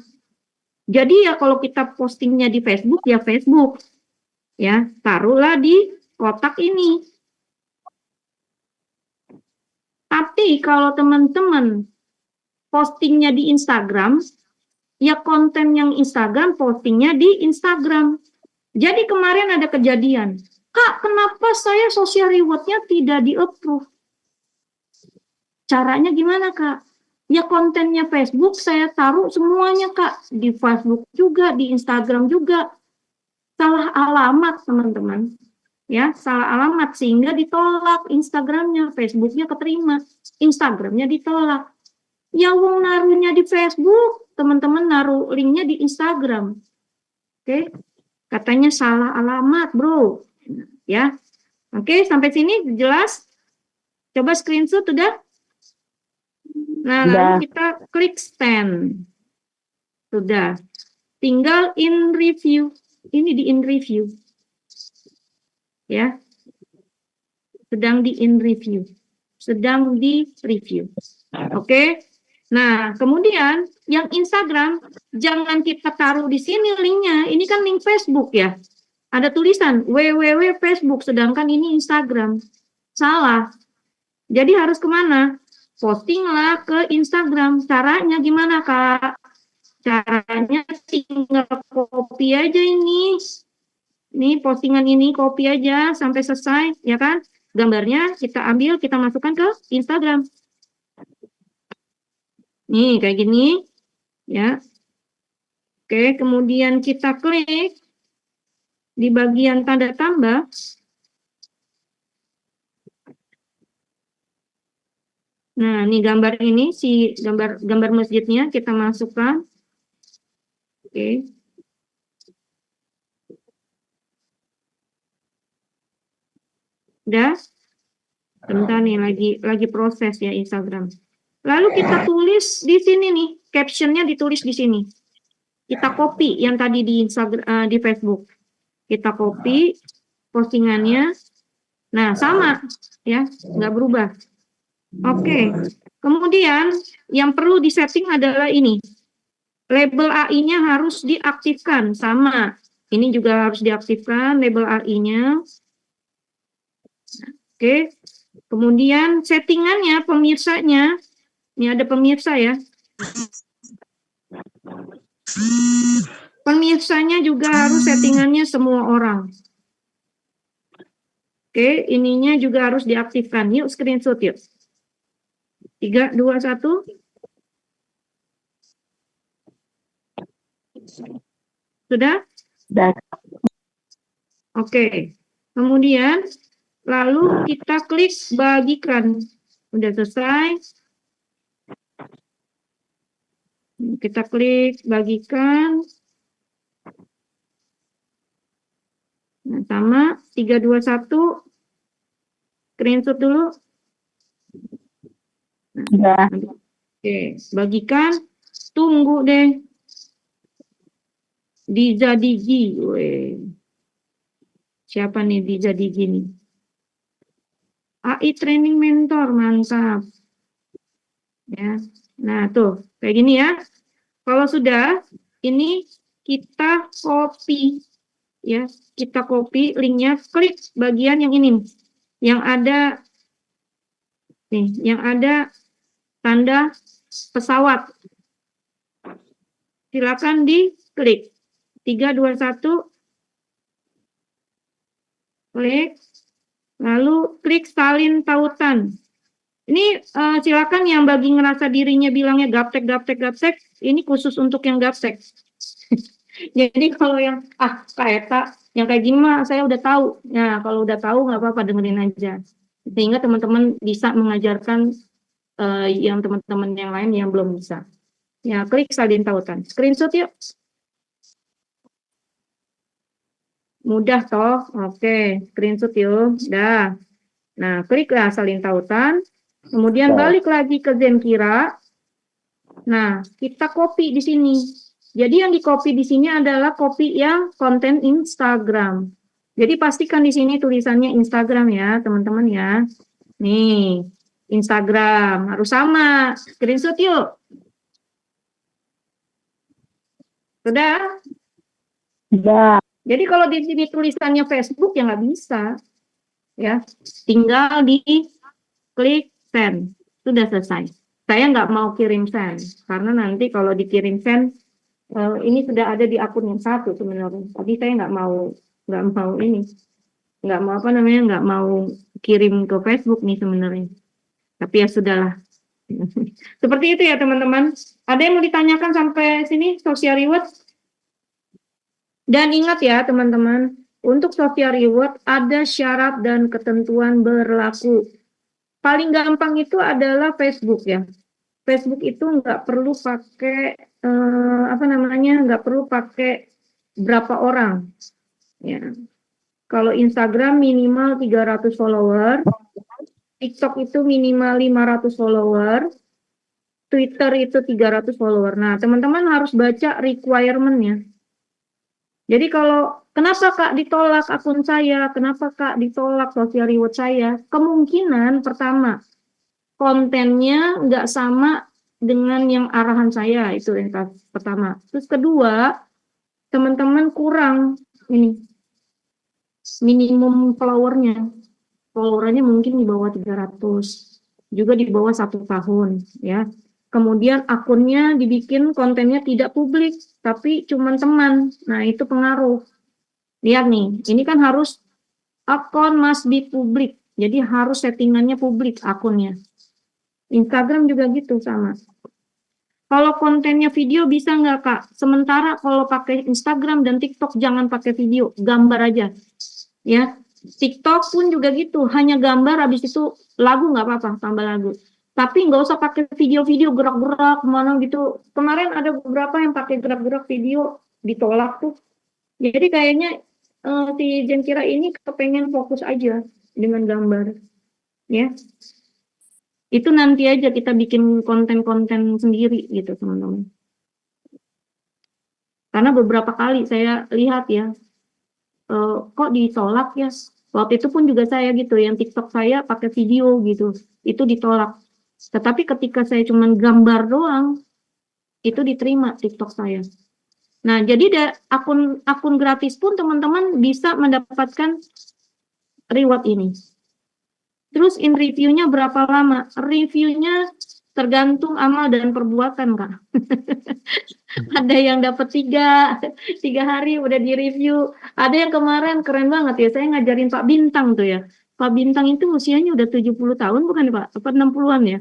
Jadi ya kalau kita postingnya di Facebook, ya Facebook. Ya, taruhlah di kotak ini. Tapi kalau teman-teman postingnya di Instagram, ya konten yang Instagram postingnya di Instagram. Jadi kemarin ada kejadian, Kak, kenapa saya social reward-nya tidak di-approve? Caranya gimana, Kak? Ya kontennya Facebook saya taruh semuanya, Kak. Di Facebook juga, di Instagram juga. Salah alamat, teman-teman. Ya, salah alamat sehingga ditolak Instagramnya, Facebooknya keterima, Instagramnya ditolak. Ya wong naruhnya di Facebook, teman-teman naruh linknya di Instagram. Oke, katanya salah alamat, bro. Ya, oke, sampai sini jelas. Coba screenshot udah. Nah, lalu kita klik send. Sudah. Tinggal in review. Ini di in review. Ya. Sedang di in review. Sedang di review. Oke. Nah, kemudian yang Instagram jangan kita taruh di sini linknya. Ini kan link Facebook ya. Ada tulisan www Facebook, sedangkan ini Instagram. Salah. Jadi harus kemana? Postinglah ke Instagram. Caranya gimana, Kak? Caranya tinggal copy aja ini. Ini postingan ini copy aja sampai selesai, ya kan? Gambarnya kita ambil, kita masukkan ke Instagram. Nih, kayak gini. Ya. Oke, kemudian kita klik di bagian tanda tambah. Nah, ini gambar ini, si gambar masjidnya kita masukkan. Oke. Udah? Bentar nih, lagi proses ya Instagram. Lalu kita tulis di sini nih, captionnya ditulis di sini. Kita copy yang tadi di Instagram, di Facebook. Kita copy postingannya. Nah, sama ya, nggak berubah. Oke. Kemudian yang perlu disetting adalah ini. Label AI-nya harus diaktifkan, sama. Ini juga harus diaktifkan label AI-nya. Oke. Kemudian settingannya, pemirsanya, ini ada pemirsa ya. Pemirsanya juga harus settingannya semua orang. Oke, ininya juga harus diaktifkan. Yuk screenshot yuk. 3, 2, 1. Sudah? Sudah. Oke. Kemudian lalu kita klik bagikan. Udah selesai. Kita klik bagikan. Nah, sama 3, 2, 1. Screenshot dulu. Sudah. Oke, bagikan. Tunggu deh. Diza Digi. Weh. Siapa nih Diza Digi nih? AI Training Mentor, mantap. Ya. Nah, tuh, kayak gini ya. Kalau sudah, ini kita copy. Ya, kita copy linknya, klik bagian yang ini. Yang ada nih, yang ada tanda pesawat. Silakan diklik. 3, 2, 1. Klik. Lalu klik salin tautan. Ini silakan yang bagi ngerasa dirinya bilangnya gaptek, ini khusus untuk yang gaptek. Jadi kalau yang Kak Eta, yang kayak gini mah saya udah tahu. Nah, kalau udah tahu nggak apa-apa, dengerin aja. Sehingga teman-teman bisa mengajarkan yang teman-teman yang lain yang belum bisa. Ya, klik salin tautan. Screenshot yuk. Mudah toh? Oke, screenshot yuk. Dah. Nah, kliklah salin tautan. Kemudian balik lagi ke Zenkira. Nah, kita copy di sini. Jadi yang di copy di sini adalah copy yang konten Instagram. Jadi pastikan di sini tulisannya Instagram ya, teman-teman ya. Nih, Instagram harus sama. Screenshot yuk. Sudah? Sudah. Jadi kalau di sini tulisannya Facebook ya nggak bisa. Ya, tinggal di klik send. Sudah selesai. Saya nggak mau kirim send karena nanti kalau dikirim send ini sudah ada di akun yang satu sebenarnya. Tapi saya nggak mau ini, nggak mau nggak mau kirim ke Facebook nih sebenarnya. Tapi ya sudahlah. Seperti itu ya teman-teman. Ada yang mau ditanyakan sampai sini social reward? Dan ingat ya teman-teman, untuk social reward ada syarat dan ketentuan berlaku. Paling gampang itu adalah Facebook ya. Facebook itu nggak perlu pakai nggak perlu pakai berapa orang. Ya. Kalau Instagram minimal 300 follower, TikTok itu minimal 500 follower, Twitter itu 300 follower. Nah, teman-teman harus baca requirement-nya. Jadi kalau kenapa Kak ditolak akun saya, kenapa Kak ditolak social reward saya? Kemungkinan pertama, kontennya nggak sama dengan yang arahan saya, itu yang pertama. Terus kedua, teman-teman kurang ini minimum followernya. Followernya mungkin di bawah 300, juga di bawah 1 tahun ya. Kemudian akunnya dibikin kontennya tidak publik, tapi cuma teman. Nah, itu pengaruh. Lihat nih, ini kan harus akun must be publik. Jadi harus settingannya publik akunnya. Instagram juga gitu sama. Kalau kontennya video bisa nggak Kak? Sementara kalau pakai Instagram dan TikTok jangan pakai video, gambar aja. Ya, TikTok pun juga gitu, hanya gambar, habis itu lagu nggak apa-apa, tambah lagu. Tapi nggak usah pakai video-video gerak-gerak kemana gitu. Kemarin ada beberapa yang pakai gerak-gerak video ditolak tuh. Jadi kayaknya si Zenkira ini kepengen fokus aja dengan gambar, ya. Itu nanti aja kita bikin konten-konten sendiri gitu teman-teman. Karena beberapa kali saya lihat ya, kok ditolak ya. Waktu itu pun juga saya gitu, yang TikTok saya pakai video gitu, itu ditolak. Tetapi ketika saya cuma gambar doang, itu diterima TikTok saya. Nah, jadi akun gratis pun teman-teman bisa mendapatkan reward ini. Terus in reviewnya berapa lama? Reviewnya tergantung amal dan perbuatan, Kak. Ada yang dapat 3 hari udah di review. Ada yang kemarin keren banget ya, saya ngajarin Pak Bintang tuh ya. Pak Bintang itu usianya udah 70 tahun bukan Pak? Apa 60-an ya?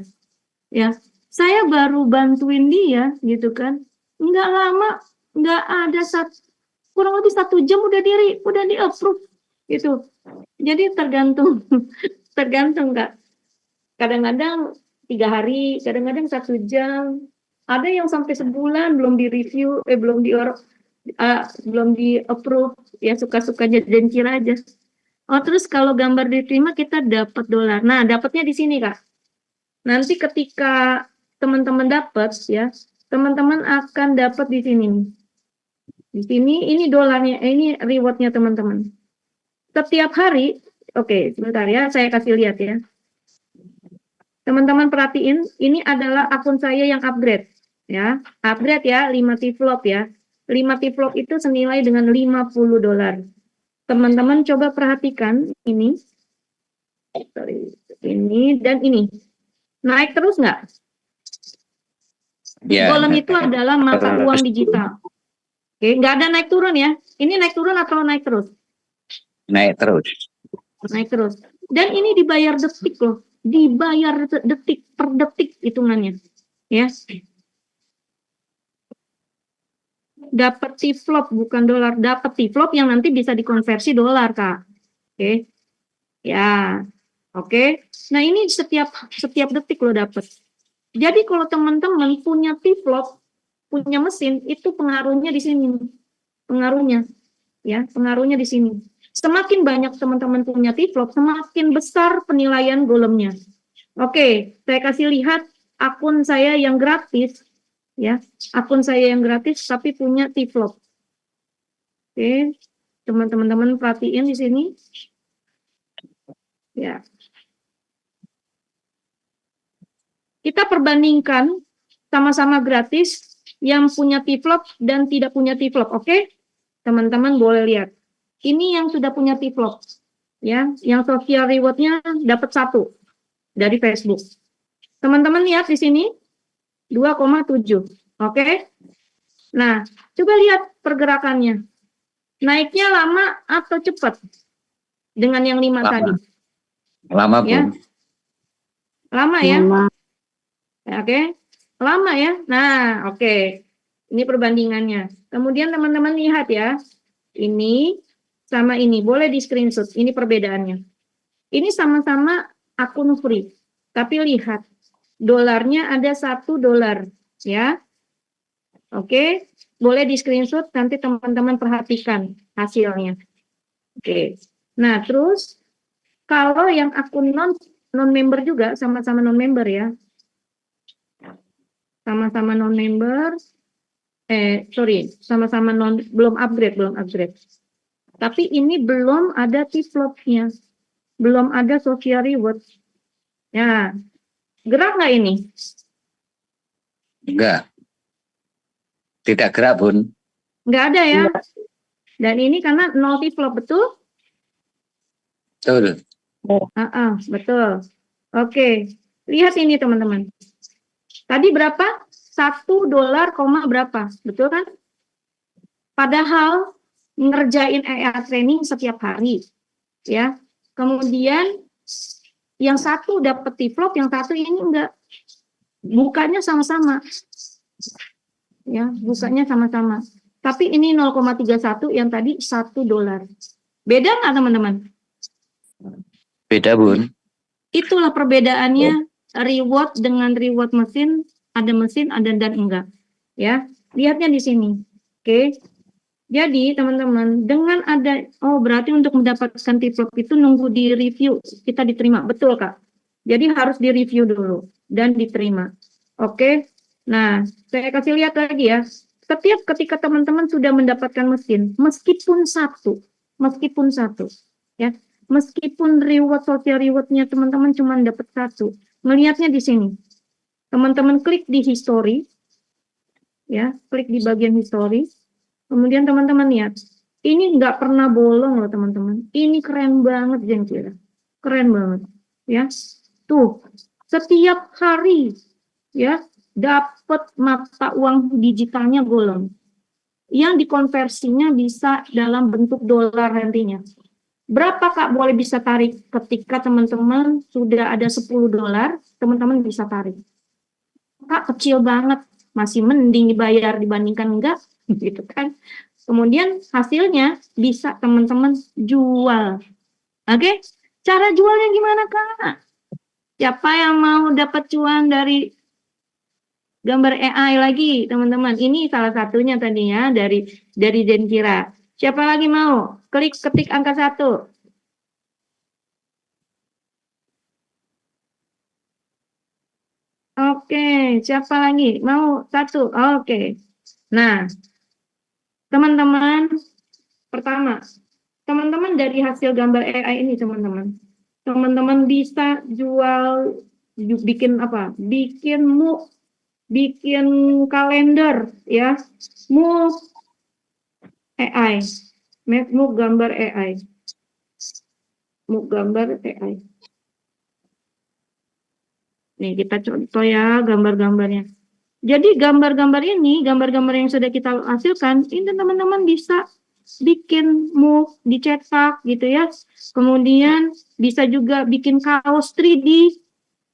Ya, saya baru bantuin dia gitu kan. Nggak lama, nggak ada kurang lebih 1 jam udah di approve gitu. Jadi tergantung Kak. Kadang-kadang 3 hari, kadang-kadang 1 jam. Ada yang sampai sebulan belum di review, belum di approve, ya suka-sukanya Zenkira aja. Oh, terus kalau gambar diterima kita dapat dolar. Nah, dapatnya di sini Kak. Nanti ketika teman-teman dapat ya, teman-teman akan dapat di sini. Di sini ini dolarnya, ini rewardnya teman-teman. Setiap hari, oke, sebentar ya, saya kasih lihat ya. Teman-teman perhatiin, ini adalah akun saya yang upgrade. Ya, upgrade ya, 5 T-Vlog ya. 5 T-Vlog itu senilai dengan 50 dolar. Teman-teman coba perhatikan ini dan ini. Naik terus nggak? Ya. Golem itu adalah mata uang digital. Oke, nggak ada naik turun ya. Ini naik turun atau naik terus? Naik terus. Naik terus. Dan ini dibayar detik loh. Dibayar detik per detik hitungannya. Ya. Dapat T-flop bukan dolar, dapat T-flop yang nanti bisa dikonversi dolar, Kak. Oke. Ya. Oke. Nah, ini setiap detik lo dapat. Jadi kalau teman-teman punya T-flop, punya mesin, itu pengaruhnya di sini. Pengaruhnya. Ya, pengaruhnya di sini. Semakin banyak teman-teman punya T-flop, semakin besar penilaian golemnya. Oke, saya kasih lihat akun saya yang gratis, ya, akun saya yang gratis tapi punya T-flop. Oke, teman-teman perhatiin di sini, ya. Kita perbandingkan sama-sama gratis yang punya T-flop dan tidak punya T-flop. Oke, teman-teman boleh lihat. Ini yang sudah punya T-flop, ya, yang social reward-nya dapat 1 dari Facebook. Teman-teman lihat di sini 2,7. Oke. Nah, coba lihat pergerakannya. Naiknya lama atau cepat? Dengan yang 5 Lama. tadi. Lama, Ya. Bun. Lama ya? Lama. Oke. Lama ya? Nah, oke. Ini perbandingannya. Kemudian teman-teman lihat ya. Ini sama ini. Boleh di screenshot. Ini perbedaannya. Ini sama-sama akun free. Tapi lihat. Dolarnya ada $1. Ya. Oke. Boleh di screenshot. Nanti teman-teman perhatikan hasilnya. Oke. Nah, terus kalau yang akun non-member juga, sama-sama non-member ya. Sama-sama non-member, sama-sama belum upgrade. Tapi ini belum ada T-flop-nya, belum ada social reward. Ya, gerak nggak ini? Enggak. Tidak gerak, Bun. Nggak ada ya. Dan ini karena 0 T-flop, betul? Betul. Betul. Oke, lihat ini teman-teman. Tadi berapa? $1, berapa? Betul kan? Padahal ngerjain AI training setiap hari, ya. Kemudian yang satu dapat T-flop, yang satu ini enggak. Bukanya sama-sama. Ya, bukanya sama-sama. Tapi ini 0,31, yang tadi $1. Beda nggak teman-teman? Beda, Bun. Itulah perbedaannya reward dengan reward mesin, ada dan enggak. Ya, lihatnya di sini. Oke. Jadi, teman-teman, dengan ada berarti untuk mendapatkan T-flop itu nunggu di review, kita diterima. Betul, Kak. Jadi harus di review dulu dan diterima. Oke. Nah, saya kasih lihat lagi ya. Setiap ketika teman-teman sudah mendapatkan mesin, meskipun satu, ya. Meskipun reward social reward-nya teman-teman cuma dapat 1, melihatnya di sini. Teman-teman klik di history, ya, klik di bagian history. Kemudian teman-teman lihat, ini nggak pernah bolong loh teman-teman. Ini keren banget Zenkira, keren banget, ya. Tuh, setiap hari, ya, dapat mata uang digitalnya golem, yang dikonversinya bisa dalam bentuk dolar nantinya. Berapa Kak boleh bisa tarik ketika teman-teman sudah ada $10, teman-teman bisa tarik. Kak kecil banget, masih mending dibayar dibandingkan enggak, gitu kan. Kemudian hasilnya bisa teman-teman jual. Oke, cara jualnya gimana Kak? Siapa yang mau dapat cuan dari gambar AI lagi, teman-teman? Ini salah satunya tadi ya, dari Zenkira. Siapa lagi mau? Ketik angka 1. Oke, siapa lagi? Mau 1? Oke. Nah, teman-teman, pertama, teman-teman dari hasil gambar AI ini, teman-teman bisa jual, bikin apa? Bikin kalender, ya. Move AI. Move gambar AI. Move gambar AI. Nih, kita contoh ya gambar-gambarnya. Jadi gambar-gambar ini, gambar-gambar yang sudah kita hasilkan, ini teman-teman bisa bikin move, dicetak gitu ya. Kemudian bisa juga bikin kaos 3D,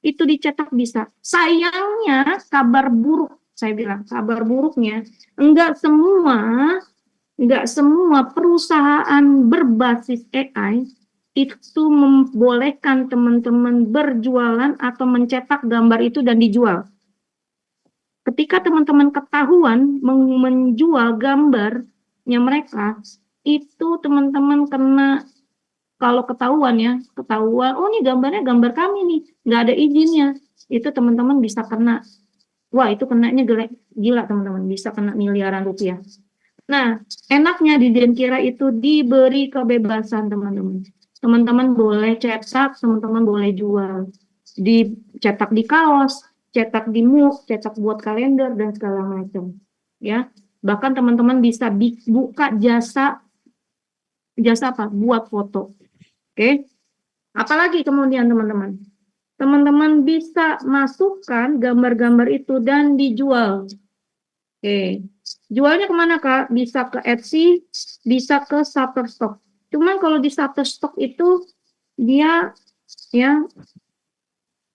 itu dicetak bisa. Sayangnya kabar buruk, saya bilang kabar buruknya, enggak semua perusahaan berbasis AI itu membolehkan teman-teman berjualan atau mencetak gambar itu dan dijual. Ketika teman-teman ketahuan menjual gambarnya mereka, itu teman-teman kena, kalau ketahuan, oh ini gambarnya gambar kami nih, nggak ada izinnya, itu teman-teman bisa kena, wah itu kenanya gila teman-teman, bisa kena miliaran rupiah. Nah, enaknya di Zenkira itu diberi kebebasan teman-teman. Teman-teman boleh cetak, teman-teman boleh jual, dicetak di kaos, cetak di mug, cetak buat kalender dan segala macam, ya. Bahkan teman-teman bisa buka jasa apa? Buat foto. Oke. Apalagi kemudian teman-teman? Teman-teman bisa masukkan gambar-gambar itu dan dijual. Oke. Jualnya kemana Kak? Bisa ke Etsy, bisa ke Shutterstock. Cuman kalau di Shutterstock itu dia ya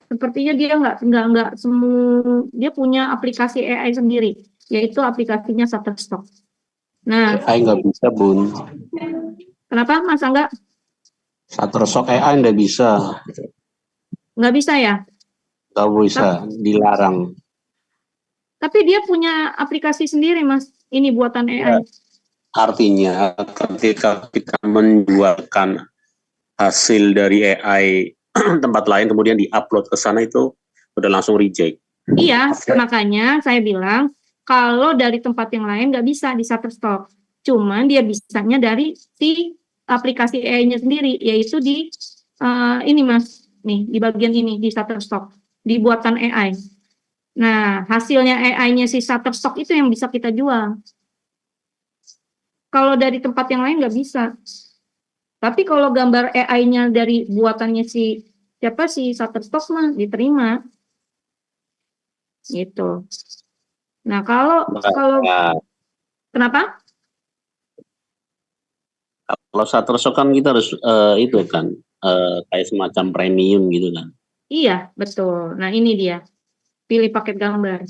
sepertinya dia nggak semua, dia punya aplikasi AI sendiri, yaitu aplikasinya Shutterstock. Nah, AI nggak bisa, Bun. kenapa Mas Angga? Shutterstock AI nggak bisa. Nggak bisa ya? Nggak bisa, dilarang. Tapi dia punya aplikasi sendiri Mas, ini buatan AI. Artinya ketika kita menjualkan hasil dari AI tempat lain kemudian diupload ke sana itu udah langsung reject. Iya, makanya saya bilang kalau dari tempat yang lain nggak bisa di Shutterstock. Cuman dia bisanya dari si aplikasi AI-nya sendiri, yaitu di ini Mas, nih di bagian ini di Shutterstock, di buatan AI. Nah, hasilnya AI-nya si Shutterstock itu yang bisa kita jual. Kalau dari tempat yang lain nggak bisa. Tapi kalau gambar AI-nya dari buatannya si siapa si Shutterstock mah diterima. Gitu. Nah, kalau Nah, kenapa? kalau Shutterstock kan kita harus itu kan kayak semacam premium gitu kan. Iya, betul. Nah, ini dia. Pilih paket gambar.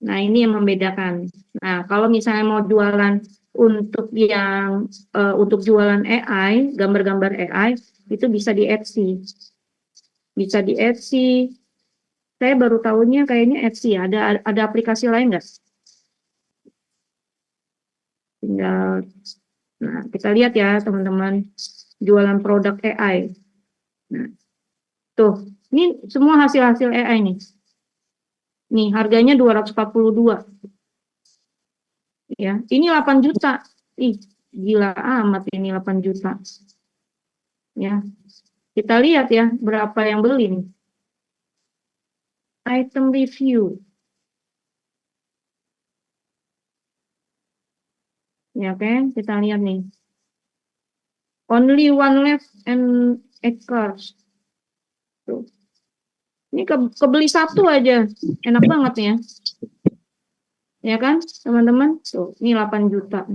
Nah, ini yang membedakan. Nah, kalau misalnya mau jualan untuk yang untuk jualan AI, gambar-gambar AI, itu bisa di Etsy. Bisa di Etsy. Saya baru tahunya kayaknya Etsy ya. Ada aplikasi lain nggak? Tinggal, nah kita lihat ya teman-teman, jualan produk AI. Nah, tuh, ini semua hasil-hasil AI nih. Nih, harganya 242. Ya, ini 8 juta. Ih, gila amat ini 8 juta. Ya. Kita lihat ya berapa yang beli nih. Item review. Ya, oke, kita lihat nih. Only one left and 8 cars. Tuh. Ini kebeli satu aja. Enak banget ya. Ya kan, teman-teman? Tuh, ini 8 juta.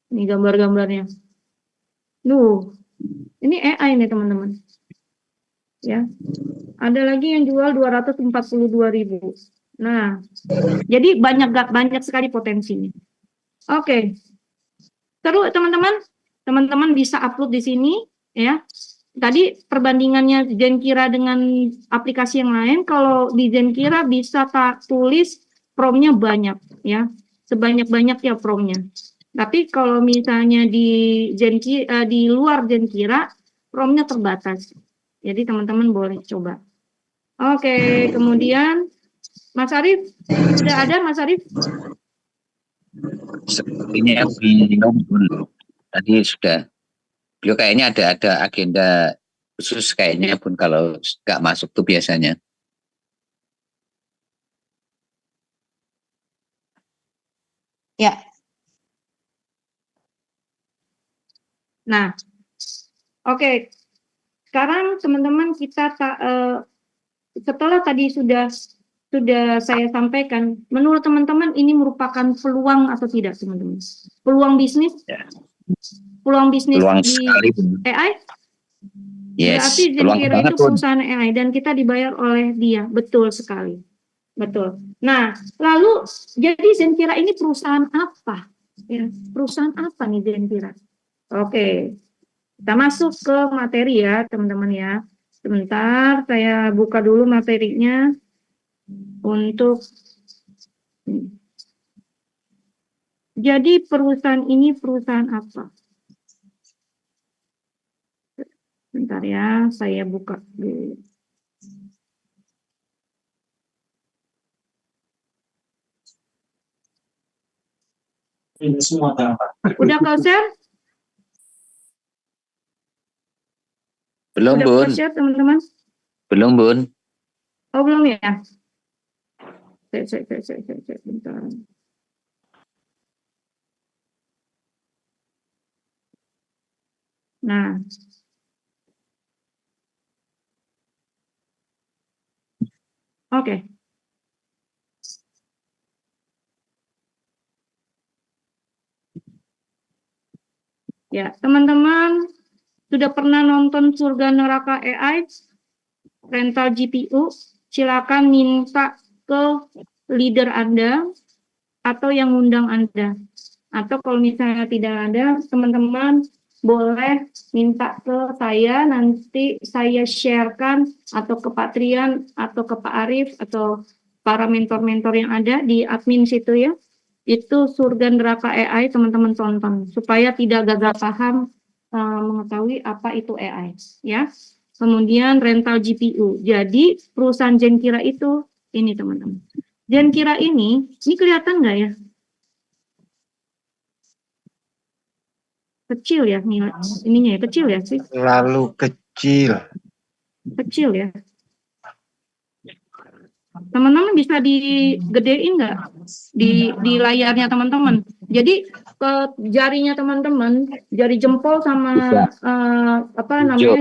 Ini gambar-gambarnya. Duh, ini AI nih, teman-teman. Ya. Ada lagi yang jual 242.000. Nah, jadi banyak sekali potensinya. Oke. Terus teman-teman, teman-teman bisa upload di sini ya. Tadi perbandingannya Zenkira dengan aplikasi yang lain, kalau di Zenkira bisa tak tulis promnya banyak ya, sebanyak-banyak ya promnya. Tapi kalau misalnya di di luar Zenkira, promnya terbatas. Jadi teman-teman boleh coba. Oke, kemudian Mas Arief, sudah ada Mas Arief? Sepertinya belum dulu. Tadi sudah. Beliau kayaknya ada agenda khusus kayaknya pun kalau nggak masuk tuh biasanya. Ya. Nah, oke. Sekarang teman-teman kita setelah tadi sudah sudah saya sampaikan. Menurut teman-teman ini merupakan peluang atau tidak, teman-teman? Peluang bisnis? Ya. Peluang bisnis Peluang di sekali. AI? Yes, Berarti peluang Zenkira banget itu Bun. perusahaan AI dan kita dibayar oleh dia. Betul sekali. Betul. Nah, lalu jadi Zenkira ini perusahaan apa? Ya, perusahaan apa nih Zenkira? Oke. Kita masuk ke materi ya, teman-teman ya. Sebentar, saya buka dulu materinya untuk jadi perusahaan ini perusahaan apa? Bentar ya, saya buka dulu. Ini semua tampak. Udah kau share? Belum Udah Bun, kau share teman-teman? belum Bun. Oh belum ya? Saya, bentar. Nah, oke. Ya, teman-teman sudah pernah nonton Surga Neraka AI, rental GPU, silakan minta ke leader Anda atau yang ngundang Anda. Atau kalau misalnya tidak ada, teman-teman boleh minta ke saya, nanti saya sharekan atau ke Pak Trian atau ke Pak Arif atau para mentor-mentor yang ada di admin situ ya. Itu Surga Neraka AI, teman-teman tonton supaya tidak gagal paham mengetahui apa itu AI ya. Kemudian rental GPU. Jadi perusahaan Zenkira itu ini teman-teman. Zenkira ini kelihatan nggak ya? Kecil ya nilai ininya ya, kecil ya sih. Terlalu kecil. Kecil ya. Teman-teman bisa digedein nggak di layarnya teman-teman? Jadi ke jarinya teman-teman, jari jempol sama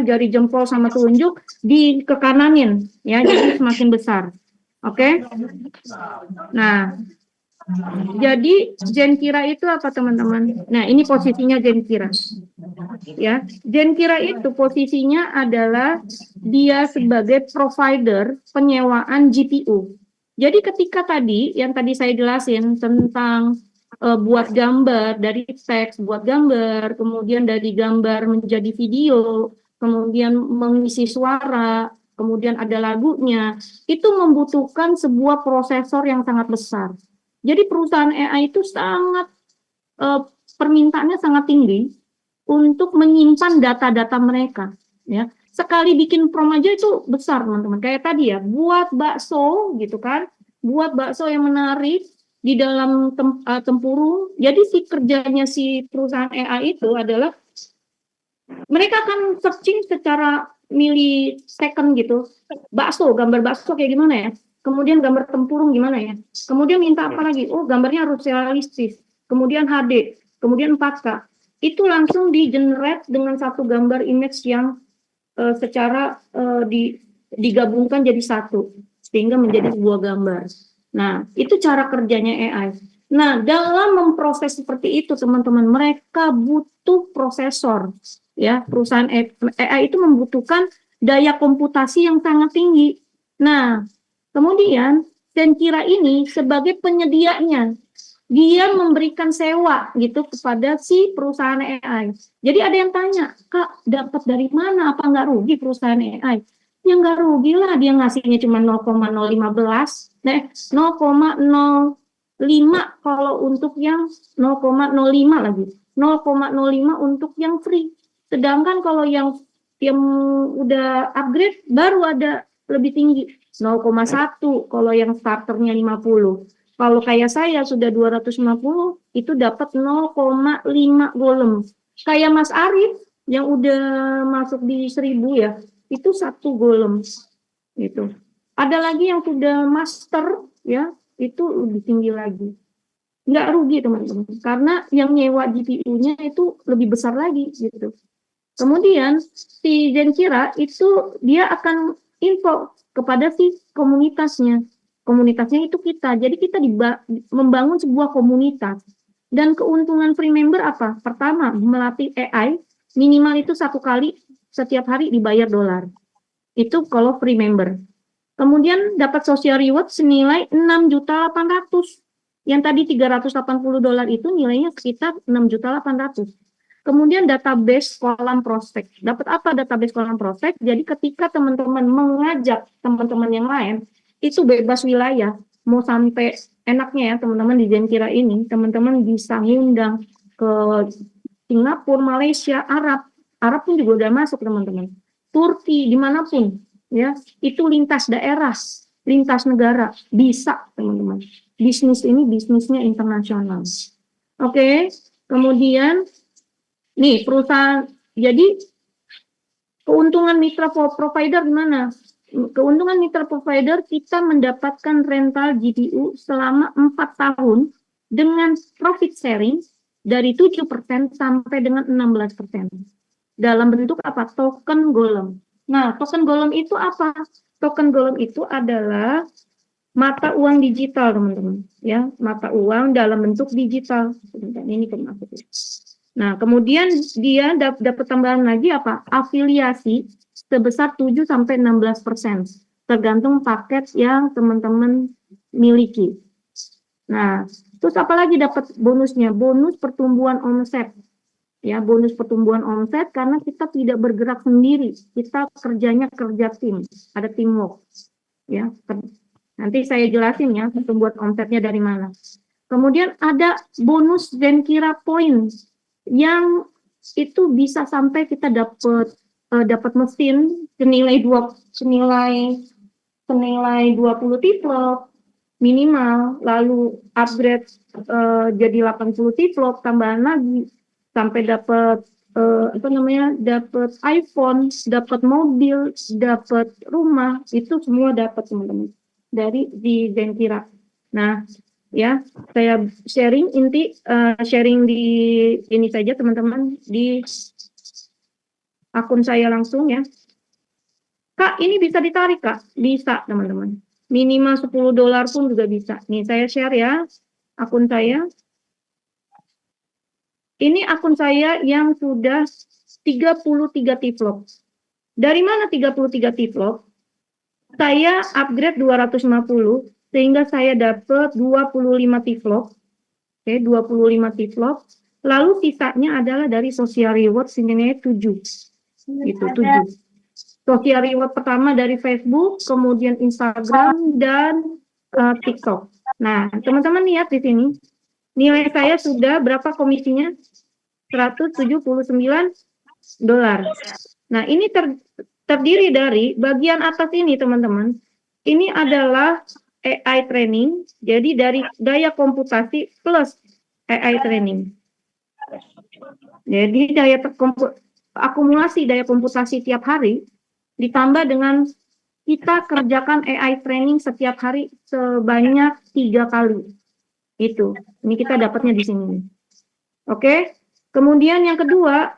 jari jempol sama telunjuk di kekananin ya, jadi semakin besar. Oke? Nah, jadi Zenkira itu apa teman-teman? Nah, ini posisinya Zenkira. Ya, Zenkira itu posisinya adalah dia sebagai provider penyewaan GPU. Jadi ketika tadi yang tadi saya jelasin tentang buat gambar dari teks, buat gambar, kemudian dari gambar menjadi video, kemudian mengisi suara, kemudian ada lagunya, itu membutuhkan sebuah prosesor yang sangat besar. Jadi perusahaan AI itu sangat permintaannya sangat tinggi untuk menyimpan data-data mereka ya. Sekali bikin prom aja itu besar teman-teman, kayak tadi ya, buat bakso gitu kan, buat bakso yang menarik di dalam tempurung. Jadi si kerjanya si perusahaan AI itu adalah mereka akan searching secara milisecond gitu, bakso, gambar bakso kayak gimana ya, kemudian gambar tempurung gimana ya, kemudian minta apa lagi, oh gambarnya harus realistis, kemudian HD, kemudian 4K. Itu langsung di-generate dengan satu gambar image yang secara digabungkan jadi satu, sehingga menjadi sebuah gambar. Nah, itu cara kerjanya AI. Nah, dalam memproses seperti itu, teman-teman, mereka butuh prosesor. Ya, perusahaan AI itu membutuhkan daya komputasi yang sangat tinggi. Nah, kemudian Zenkira ini sebagai penyedianya, dia memberikan sewa gitu kepada si perusahaan AI. Jadi ada yang tanya, Kak, dapat dari mana? Apa nggak rugi perusahaan AI? Ya nggak rugi lah, dia ngasihnya cuma 0,015, 0,05 kalau untuk yang 0,05 lagi, 0,05 untuk yang free. Sedangkan kalau yang udah upgrade baru ada lebih tinggi, 0,1 kalau yang starternya 50. Kalau kayak saya sudah 250 itu dapat 0,5 golem. Kayak Mas Arif yang udah masuk di 1000 ya, itu 1 golem gitu. Ada lagi yang sudah master ya, itu lebih tinggi lagi. Nggak rugi teman-teman, karena yang nyewa GPU-nya itu lebih besar lagi gitu. Kemudian si Zenkira itu dia akan info kepada si komunitasnya. Komunitasnya itu kita. Jadi kita membangun sebuah komunitas. Dan keuntungan free member apa? Pertama, melatih AI minimal itu 1 kali setiap hari dibayar $. Itu kalau free member. Kemudian dapat social reward senilai 6.800.000. Yang tadi $380 itu nilainya sekitar 6.800.000. Kemudian database kolam prospek. Dapat apa database kolam prospek? Jadi ketika teman-teman mengajak teman-teman yang lain, itu bebas wilayah. Mau sampai enaknya ya teman-teman di Zenkira ini, teman-teman bisa ngundang ke Singapura, Malaysia, Arab. Arab pun juga udah masuk teman-teman. Turki, dimanapun. Ya, itu lintas daerah, lintas negara. Bisa teman-teman. Bisnis ini bisnisnya internasional. Oke, kemudian nih perusahaan, jadi keuntungan mitra provider gimana? Keuntungan mitra provider kita mendapatkan rental GPU selama 4 tahun dengan profit sharing dari 7% sampai dengan 16%. Dalam bentuk apa? Token golem. Nah, token golem itu apa? Token golem itu adalah mata uang digital, teman-teman. Ya, mata uang dalam bentuk digital. Ini nah, kemudian dia dapat tambahan lagi apa? Afiliasi sebesar 7-16%. Tergantung paket yang teman-teman miliki. Nah, terus apalagi dapat bonusnya? Bonus pertumbuhan omset. Ya, bonus pertumbuhan omset karena kita tidak bergerak sendiri. Kita kerjanya kerja tim, ada teamwork. Ya, nanti saya jelasin ya pertumbuhan omsetnya dari mana. Kemudian ada bonus Zenkira Points yang itu bisa sampai kita dapat mesin senilai 20 tiplop minimal, lalu upgrade jadi 80 tiplop tambahan lagi sampai dapat dapat iPhone, dapat mobil, dapat rumah, itu semua dapat teman-teman dari di Zenkira. Nah, ya, saya sharing sharing di ini saja teman-teman di akun saya langsung ya. Kak, ini bisa ditarik Kak? Bisa teman-teman. Minimal $10 pun juga bisa. Nih saya share ya akun saya. Ini akun saya yang sudah 33 tiplop. Dari mana 33 tiplop? Saya upgrade 250 sehingga saya dapat 25 tiplop. Oke, 25 tiplop. Lalu sisanya adalah dari social reward senilai 7. Gitu, 7. Social reward pertama dari Facebook, kemudian Instagram dan TikTok. Nah, teman-teman lihat di sini. Nilai saya sudah berapa komisinya? $179. Nah, ini terdiri dari bagian atas ini, teman-teman. Ini adalah AI training, jadi dari daya komputasi plus AI training. Jadi akumulasi daya komputasi tiap hari ditambah dengan kita kerjakan AI training setiap hari sebanyak 3 kali. Itu. Ini kita dapatnya di sini. Oke. Kemudian yang kedua,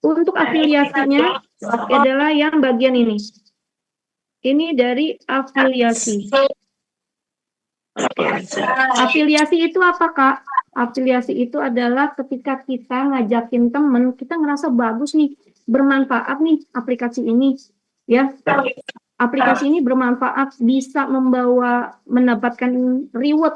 untuk afiliasinya adalah yang bagian ini. Ini dari afiliasi. Afiliasi itu apa, Kak? Afiliasi itu adalah ketika kita ngajakin temen, kita ngerasa bagus nih, bermanfaat nih aplikasi ini. Ya, aplikasi ini bermanfaat, bisa mendapatkan reward.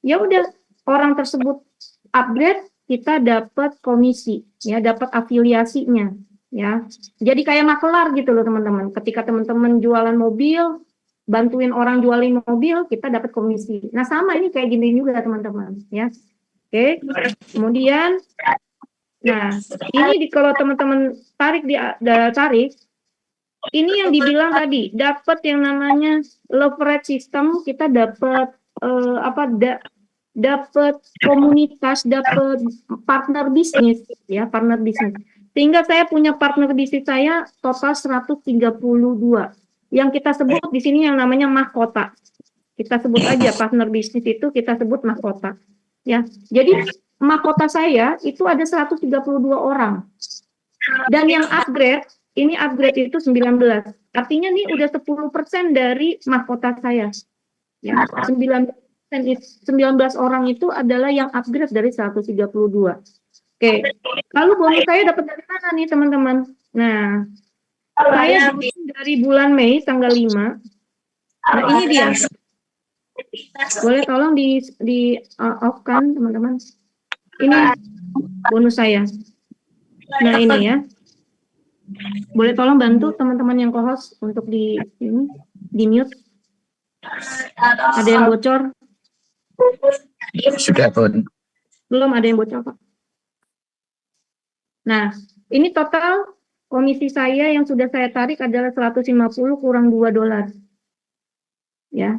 Ya udah, orang tersebut upgrade, kita dapat komisi, ya, dapat afiliasinya, ya. Jadi kayak makelar gitu loh teman-teman. Ketika teman-teman jualan mobil, bantuin orang jualin mobil, kita dapat komisi. Nah sama ini kayak gini juga teman-teman, ya. Oke. Kemudian, nah ini kalau teman-teman tarik ini yang dibilang tadi, dapat yang namanya leverage system, kita dapat dapat komunitas, dapat partner bisnis, ya, partner bisnis. Sehingga saya punya partner bisnis saya total 132. Yang kita sebut di sini yang namanya mahkota. Kita sebut aja partner bisnis itu kita sebut mahkota. Ya. Jadi mahkota saya itu ada 132 orang. Dan yang upgrade ini upgrade itu 19. Artinya nih udah 10% dari mahkota saya. Ya, 19 orang itu adalah yang upgrade dari 132. Oke, lalu bonus saya dapat dari mana nih teman-teman? Nah, saya dari bulan Mei tanggal 5. Nah, ini dia. Boleh tolong di off kan teman-teman? Ini bonus saya. Nah, ini ya. Boleh tolong bantu teman-teman yang co-host untuk di mute. Ada yang bocor? Sudah, Bun. Belum ada yang bocor, Pak. Nah, ini total komisi saya yang sudah saya tarik adalah 150 kurang $2. Ya.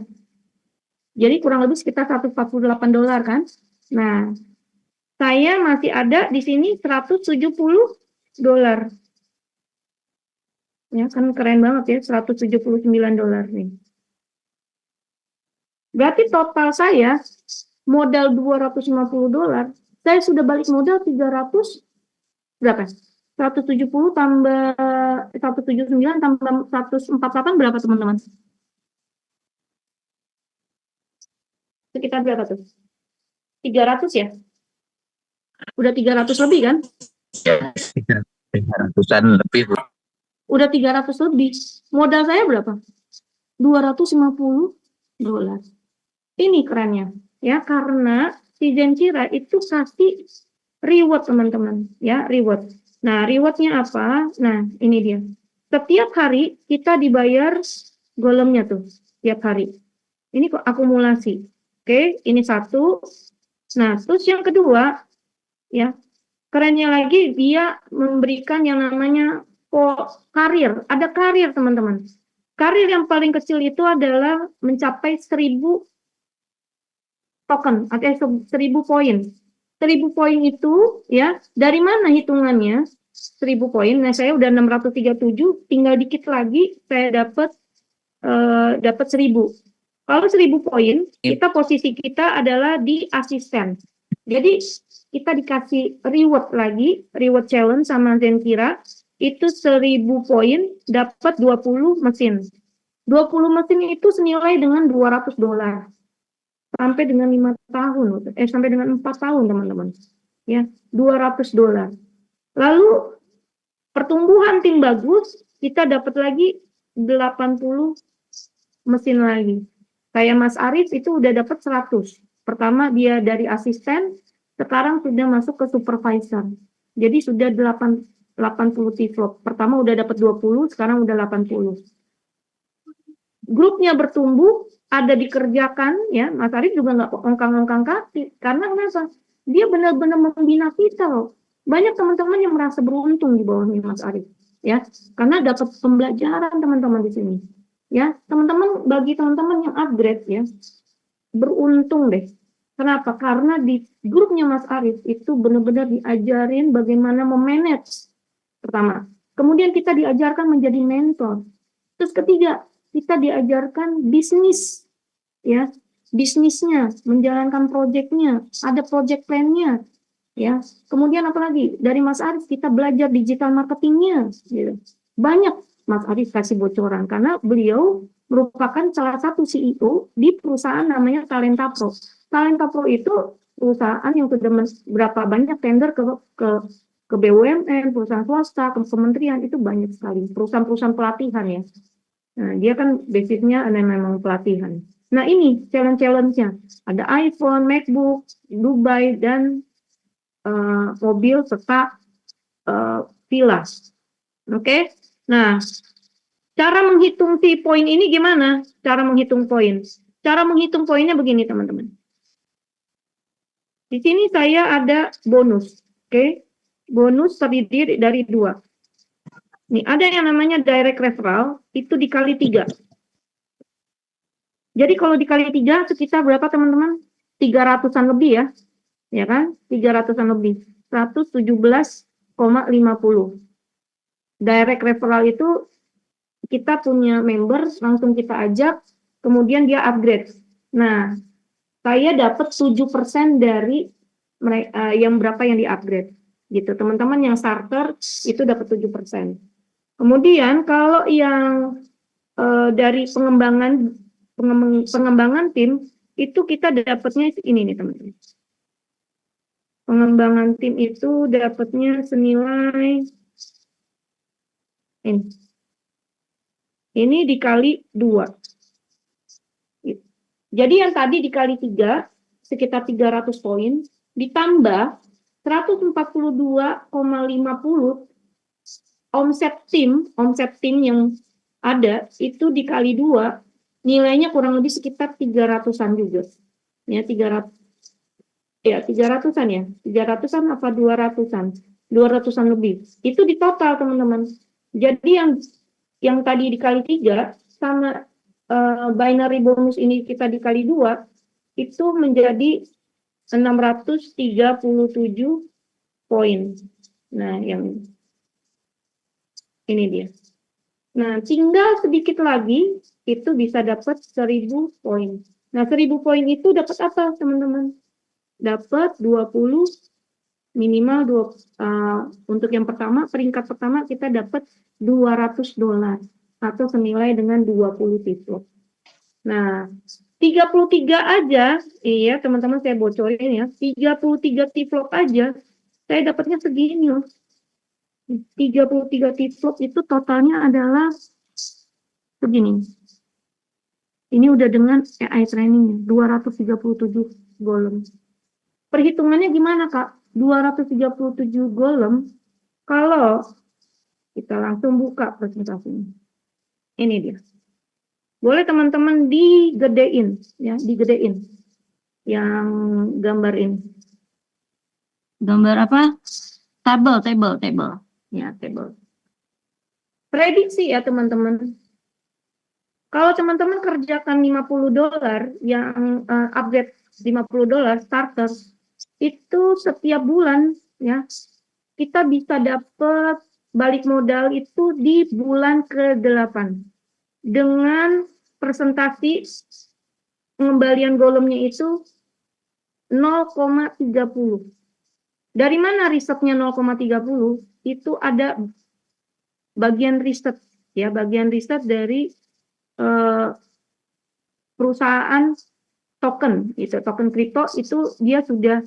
Jadi kurang lebih sekitar $148 kan? Nah, saya masih ada di sini $170. Ya, kan keren banget ya, $179 nih. Berarti total saya modal $250, saya sudah balik modal 300 berapa? 170 tambah 179 tambah 148 berapa teman-teman? Sekitar berapa tuh? 300 ya? Udah 300 lebih kan? 300-an lebih, Bu. Udah 300 lebih. Modal saya berapa? $250. Ini kerennya. Ya, karena si Zencira itu kasih reward teman-teman. Ya, reward. Nah, rewardnya apa? Nah, ini dia. Setiap hari kita dibayar golemnya tuh. Setiap hari. Ini kok akumulasi. Oke, ini satu. Nah, terus yang kedua, ya, kerennya lagi dia memberikan yang namanya karir. Ada karir teman-teman. Karir yang paling kecil itu adalah mencapai 1000 token atau 1000 poin. 1000 poin itu ya dari mana hitungannya? 1000 poin. Nah, saya udah 637, tinggal dikit lagi saya dapat 1000. Kalau 1000 poin, kita posisi kita adalah di asisten. Jadi kita dikasih reward lagi, reward challenge sama Zencira, itu 1000 poin dapat 20 mesin. 20 mesin itu senilai dengan $200 sampai dengan 5 tahun, sampai dengan 4 tahun teman-teman. Ya, $200. Lalu pertumbuhan tim bagus, kita dapat lagi 80 mesin lagi. Kayak Mas Arif itu udah dapat 100. Pertama dia dari asisten, sekarang sudah masuk ke supervisor. Jadi sudah 80 T-flop. Pertama udah dapat 20, sekarang udah 80. Grupnya bertumbuh, ada dikerjakan, ya. Mas Arif juga nggak ongkang-ongkang kaki. Karena kenapa? Dia benar-benar membina kita loh. Banyak teman-teman yang merasa beruntung di bawahnya Mas Arif. Ya, karena dapat pembelajaran teman-teman di sini. Ya, teman-teman, bagi teman-teman yang upgrade ya, beruntung deh. Kenapa? Karena di grupnya Mas Arif itu benar-benar diajarin bagaimana memanage. Pertama, kemudian kita diajarkan menjadi mentor. Terus ketiga, kita diajarkan bisnis, ya, bisnisnya, menjalankan proyeknya, ada project plan-nya, ya. Kemudian apa lagi? Dari Mas Arif kita belajar digital marketingnya, gitu. Banyak Mas Arif kasih bocoran karena beliau merupakan salah satu CEO di perusahaan namanya Talenta Pro. Talenta Pro itu perusahaan yang sudah berapa banyak tender ke BUMN, perusahaan swasta, ke kementerian, itu banyak sekali. Perusahaan-perusahaan pelatihan ya. Nah, dia kan basicnya memang pelatihan. Nah, ini challenge-nya. Ada iPhone, MacBook, Dubai, dan mobil serta villa. Oke? Nah, cara menghitung si poin ini gimana? Cara menghitung poin. Cara menghitung poinnya begini, teman-teman. Di sini saya ada bonus. Oke? Bonus terdiri dari 2. Nih, ada yang namanya direct referral, itu dikali 3. Jadi kalau dikali 3, sekitar berapa teman-teman? 300-an lebih ya. Ya kan? 300-an lebih. 117,50. Direct referral itu kita punya member, langsung kita ajak, kemudian dia upgrade. Nah, saya dapat 7% dari yang berapa yang di-upgrade. Gitu. Teman-teman yang starter itu dapat 7%. Kemudian kalau yang dari pengembangan tim itu kita dapatnya ini nih teman-teman. Pengembangan tim itu dapatnya senilai ini. Ini dikali 2. Jadi yang tadi dikali 3 sekitar 300 poin ditambah 142,50 omset tim yang ada itu dikali 2 nilainya kurang lebih sekitar 300-an juga. Ya, 300. Ya, 300-an ya. 300-an apa 200-an? 200-an lebih. Itu di total, teman-teman. Jadi yang tadi dikali 3 sama binary bonus ini kita dikali 2 itu menjadi 637 poin. Nah, yang ini dia. Nah, tinggal sedikit lagi itu bisa dapat 1000 poin. Nah, 1000 poin itu dapat apa, teman-teman? Dapat 20 minimal untuk yang pertama, peringkat pertama kita dapat $200 atau senilai dengan 20 tiplop. Nah, 33 aja, iya teman-teman saya bocorin ya, 33 tiplop aja, saya dapatnya segini loh. 33 tiplop itu totalnya adalah begini. Ini udah dengan AI trainingnya, 237 golem. Perhitungannya gimana, Kak? 237 golem, kalau kita langsung buka presentasinya. Ini dia. Boleh teman-teman digedein, ya, digedein. Yang gambar ini. Gambar apa? Table. Ya, table. Prediksi ya, teman-teman. Kalau teman-teman kerjakan $50 yang upgrade $50 starter, itu setiap bulan ya kita bisa dapat balik modal itu di bulan ke-8 dengan presentasi pengembalian golemnya itu 0,30. Dari mana risetnya 0,30? Itu ada bagian riset ya, bagian riset dari perusahaan token itu, token kripto itu dia sudah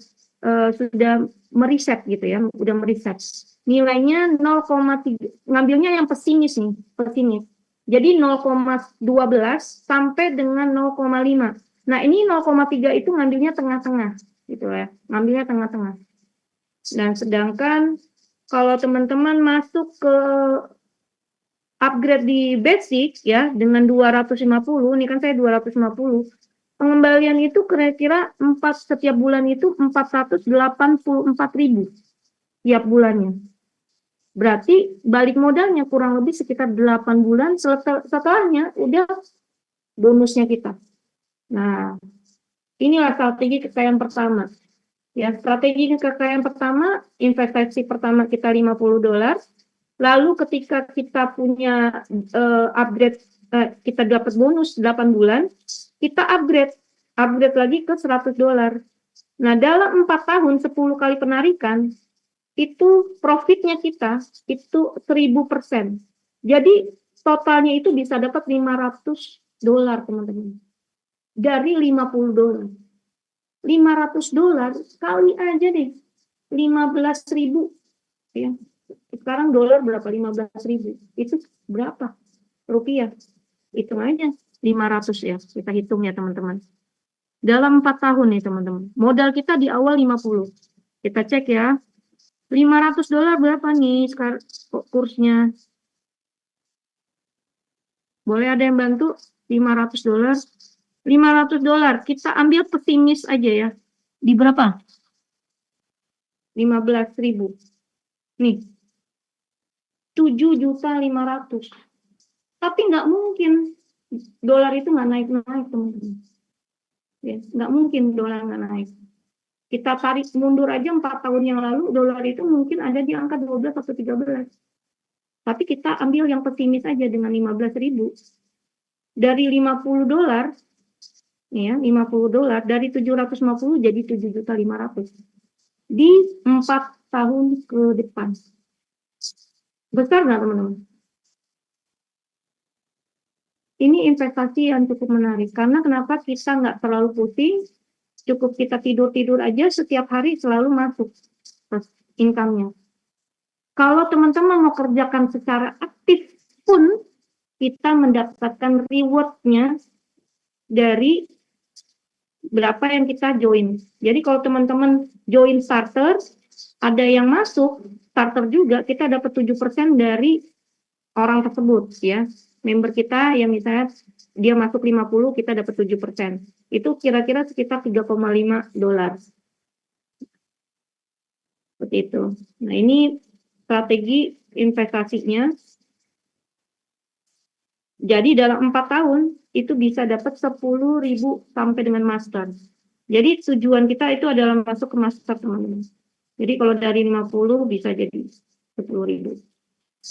meriset gitu ya, udah meriset. Nilainya 0,3, ngambilnya yang pesimis nih, pesimis. Jadi 0,12 sampai dengan 0,5. Nah, ini 0,3 itu ngambilnya tengah-tengah gitu ya, ngambilnya tengah-tengah. Dan sedangkan kalau teman-teman masuk ke upgrade di basic ya dengan 250, ini kan saya 250. Pengembalian itu kira-kira setiap bulan itu 484.000 tiap bulannya. Berarti balik modalnya kurang lebih sekitar 8 bulan setelahnya udah bonusnya kita. Nah, inilah strategi kekayaan pertama. Ya, strategi kekayaan pertama, investasi pertama kita $50. Lalu ketika kita punya upgrade, kita dapat bonus 8 bulan, kita upgrade lagi ke $100. Nah, dalam 4 tahun 10 kali penarikan, itu profitnya kita itu 1000%. Jadi totalnya itu bisa dapat $500, teman-teman. Dari $50. $500 kali aja deh 15.000 ya. Sekarang dolar berapa? 15.000. Itu berapa rupiah? Hitung aja 500 ya. Kita hitung ya teman-teman. Dalam 4 tahun nih teman-teman. Modal kita di awal 50. Kita cek ya. $500 berapa nih sekarang kursnya? Boleh ada yang bantu? $500. $500 kita ambil pesimis aja ya. Di berapa? 15.000. Nih. 7.500.000. Tapi nggak mungkin dolar itu nggak naik-naik, teman-teman. Ya, nggak mungkin dolar nggak naik. Kita tarik mundur aja 4 tahun yang lalu, dolar itu mungkin ada di angka 12 atau 13. Tapi kita ambil yang pesimis aja dengan 15.000. Dari $50, ya, $50 dari 750 jadi 7.500.000 di 4 tahun ke depan. Besar nggak teman-teman? ini investasi yang cukup menarik. Karena kenapa kita nggak terlalu pusing, cukup kita tidur-tidur aja setiap hari selalu masuk income-nya. Kalau teman-teman mau kerjakan secara aktif pun, kita mendapatkan reward-nya dari berapa yang kita join. Jadi kalau teman-teman join starter, ada yang masuk starter juga, kita dapat 7% dari orang tersebut ya. Member kita yang misalnya dia masuk 50, kita dapat 7%. Itu kira-kira sekitar $3,5. Seperti itu. Nah, ini strategi investasinya. Jadi dalam 4 tahun itu bisa dapat 10.000 sampai dengan master. Jadi tujuan kita itu adalah masuk ke master, teman-teman. Jadi kalau dari 50 bisa jadi 10.000.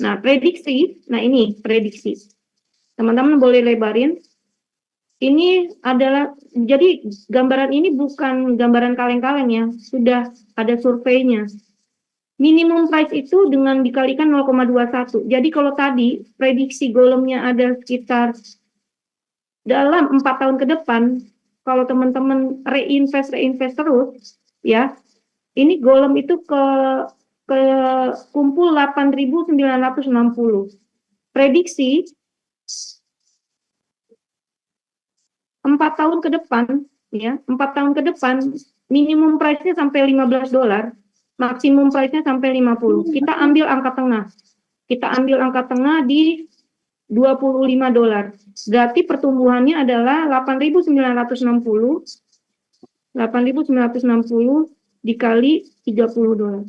Nah, prediksi. Nah, ini prediksi. Teman-teman boleh lebarin. Ini adalah, jadi gambaran ini bukan gambaran kaleng-kaleng ya. Sudah ada surveinya. Minimum price itu dengan dikalikan 0,21. Jadi kalau tadi prediksi golemnya ada sekitar dalam 4 tahun ke depan, kalau teman-teman reinvest terus, ya, ini golem itu ke kumpul 8.960. Prediksi 4 tahun ke depan, ya, 4 tahun ke depan minimum price-nya sampai $15. Maksimum price-nya sampai 50. Kita ambil angka tengah. Kita ambil angka tengah di $25. Berarti pertumbuhannya adalah 8.960. 8.960 dikali $30.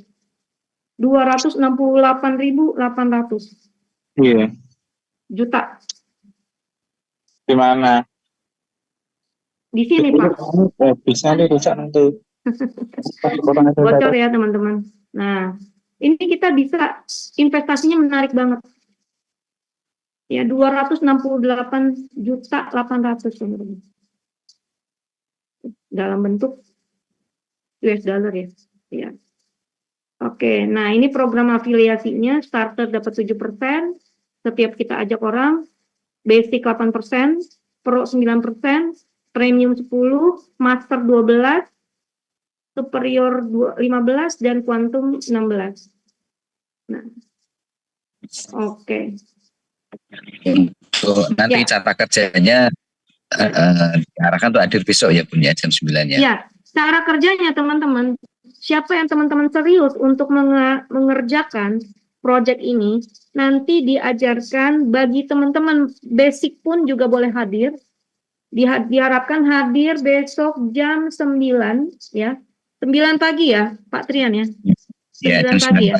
268.800 Iya. juta. Di mana? Di sini, Pak. Bisa nih rusak nanti. Bocor ya, teman-teman. Nah, ini kita bisa investasinya menarik banget. Ya, 268.800.000 teman-teman. Dalam bentuk US dollar ya. Ya. Oke, nah ini program afiliasinya, starter dapat 7%, setiap kita ajak orang, basic 8%, pro 9%, premium 10%, master 12%, superior 15%, dan quantum 16%. Nah, oke. Untuk nanti Ya. cara kerjanya diarahkan untuk hadir besok ya Bun ya, jam 9 ya. Ya, cara kerjanya teman-teman, siapa yang teman-teman serius untuk mengerjakan project ini, nanti diajarkan bagi teman-teman basic pun juga boleh hadir. Diharapkan hadir besok jam 9 ya. 9 pagi ya, Pak Trian ya. 9 pagi ya.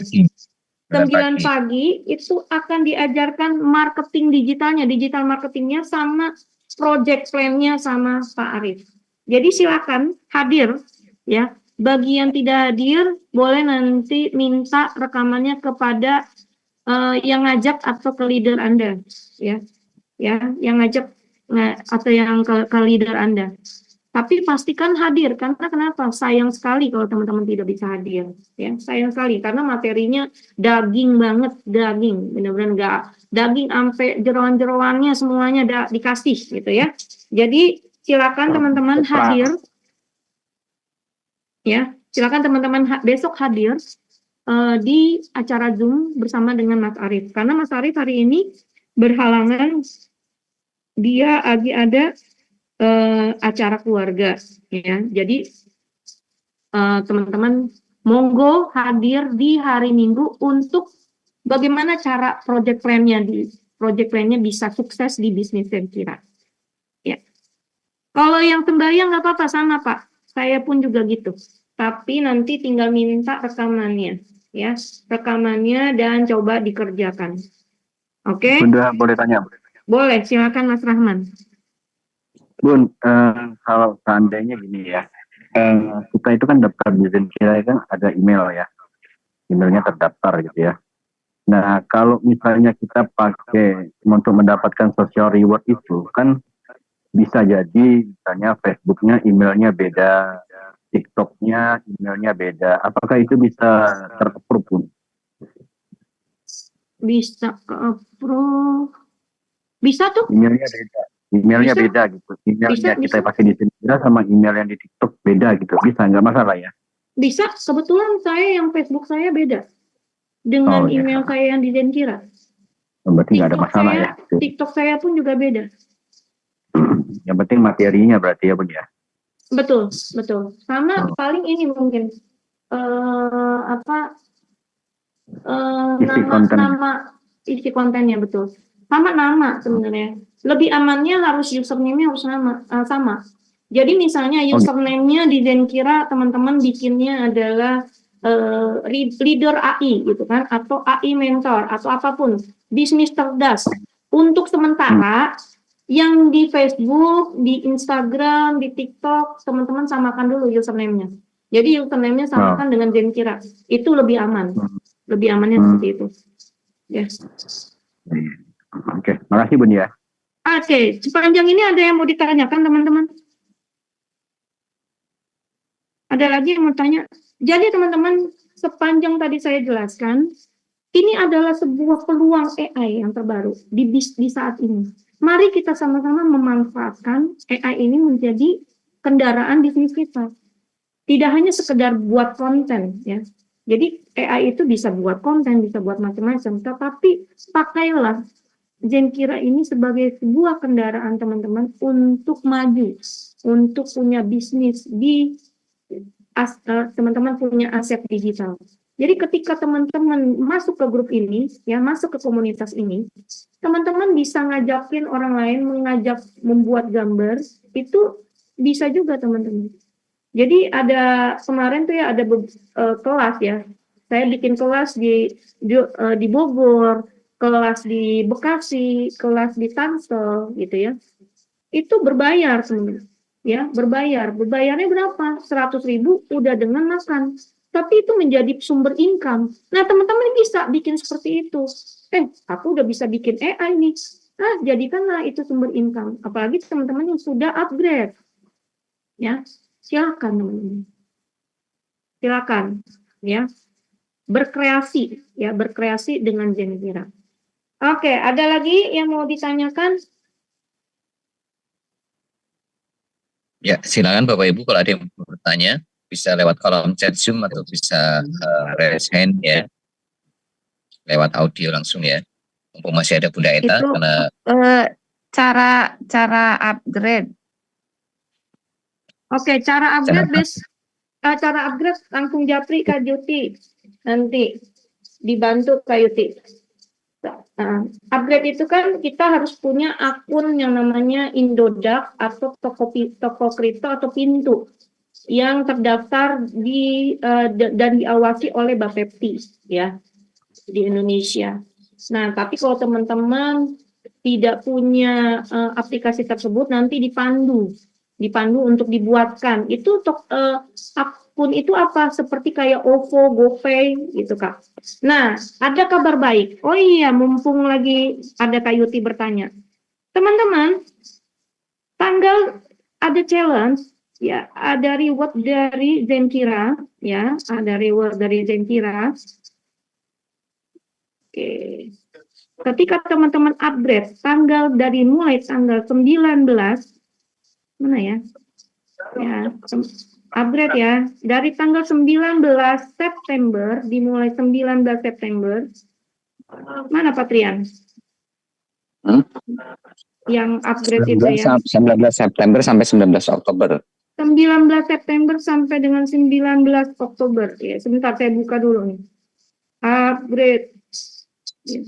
9 pagi itu akan diajarkan marketing digitalnya, digital marketingnya sama project plan-nya sama Pak Arif. Jadi silakan hadir ya. Bagi yang tidak hadir boleh nanti minta rekamannya kepada yang ngajak atau ke leader Anda ya. Ya, yang ngajak atau yang ke leader Anda. Tapi pastikan hadir, karena kenapa? Sayang sekali kalau teman-teman tidak bisa hadir. Ya, sayang sekali, karena materinya daging banget, daging. Benar-benar nggak, daging sampai jeroan-jeroannya semuanya dikasih gitu ya. Jadi silakan teman-teman hadir. Ya, silakan teman-teman besok hadir di acara Zoom bersama dengan Mas Arif. Karena Mas Arif hari ini berhalangan, dia lagi ada acara keluarga ya. Jadi teman-teman monggo hadir di hari Minggu untuk bagaimana cara project plan-nya bisa sukses di bisnis Kira. Ya. Kalau yang sembahyang nggak apa-apa, sama Pak. Saya pun juga gitu. Tapi nanti tinggal minta rekamannya ya. Rekamannya dan coba dikerjakan. Oke? Bunda boleh tanya? Boleh, silakan Mas Rahman. Bun, kalau seandainya gini ya, kita itu kan daftar di Kira kan ada email ya, emailnya terdaftar gitu ya. Nah, kalau misalnya kita pakai untuk mendapatkan social reward itu kan bisa jadi misalnya Facebooknya emailnya beda, TikToknya emailnya beda. Apakah itu bisa ter-approve, Bun? Bisa ke approve. Bisa tuh. Emailnya beda. Emailnya Bisa. beda gitu. Emailnya Bisa. kita pakai di Zenkira sama email yang di TikTok beda gitu. Bisa, nggak masalah ya? Bisa. Kebetulan saya yang Facebook saya beda dengan Oh, ya. email saya yang di Zenkira. Berarti nggak ada TikTok masalah saya, ya. TikTok saya pun juga beda. Yang penting materinya berarti ya Bun ya. Betul, betul. Sama Oh. paling ini mungkin Isi kontennya. nama isi kontennya betul. Sama nama sebenarnya. Lebih amannya harus username-nya harus sama. Jadi misalnya username-nya di Zenkira teman-teman bikinnya adalah leader AI gitu kan, atau AI mentor atau apapun, bisnis cerdas. Untuk sementara yang di Facebook, di Instagram, di TikTok, teman-teman samakan dulu username-nya. Jadi username-nya samakan dengan Zenkira. Itu lebih aman. Lebih amannya seperti itu. Yes. Oke, makasih Bun ya. Oke, sepanjang ini ada yang mau ditanyakan teman-teman? Ada lagi yang mau tanya? Jadi teman-teman, sepanjang tadi saya jelaskan, ini adalah sebuah peluang AI yang terbaru di saat ini. Mari kita sama-sama memanfaatkan AI ini menjadi kendaraan bisnis kita. Tidak hanya sekedar buat konten, ya. Jadi AI itu bisa buat konten, bisa buat macam-macam. Tetapi pakailah Zenkira ini sebagai sebuah kendaraan teman-teman untuk maju, untuk punya bisnis di teman-teman punya aset digital. Jadi ketika teman-teman masuk ke grup ini, ya masuk ke komunitas ini, teman-teman bisa ngajakin orang lain, mengajak membuat gambar, itu bisa juga teman-teman. Jadi ada kemarin tuh ya ada kelas ya, saya bikin kelas di Bogor, kelas di Bekasi, kelas di Tangsel gitu ya. Itu berbayar teman-teman. Ya, berbayarnya berapa? 100.000 udah dengan makan, tapi itu menjadi sumber income. Nah teman-teman bisa bikin seperti itu. Aku udah bisa bikin AI nih, jadikanlah itu sumber income. Apalagi teman-teman yang sudah upgrade, ya silakan teman-teman, silakan ya berkreasi dengan Zenkira. Oke, ada lagi yang mau ditanyakan? Ya, silakan Bapak Ibu kalau ada yang mau bertanya bisa lewat kolom chat Zoom atau bisa raise hand ya, lewat audio langsung ya. Mumpung masih ada Bunda Eta Itu karena cara upgrade. Oke, cara upgrade langsung japri Kak Yuti, nanti dibantu Kak Yuti. Upgrade itu kan kita harus punya akun yang namanya Indodax atau toko kripto atau pintu yang terdaftar dan diawasi oleh Bapepti ya di Indonesia. Nah, tapi kalau teman-teman tidak punya aplikasi tersebut, nanti dipandu untuk dibuatkan. Itu akun itu apa? Seperti kayak OVO, GoPay gitu Kak. Nah, ada kabar baik. Oh iya, mumpung lagi ada Kak Yuti bertanya. Teman-teman, tanggal ada challenge ya, ada reward dari Zenkira ya, ada reward dari Zenkira. Oke. Ketika teman-teman upgrade mulai tanggal 19, mana ya? Ya, upgrade ya. Dari tanggal 19 September, dimulai 19 September. Mana Patrian? Yang upgrade itu ya. 19 September sampai 19 Oktober. 19 September sampai dengan 19 Oktober. Ya, sebentar saya buka dulu nih. Upgrade. Ya.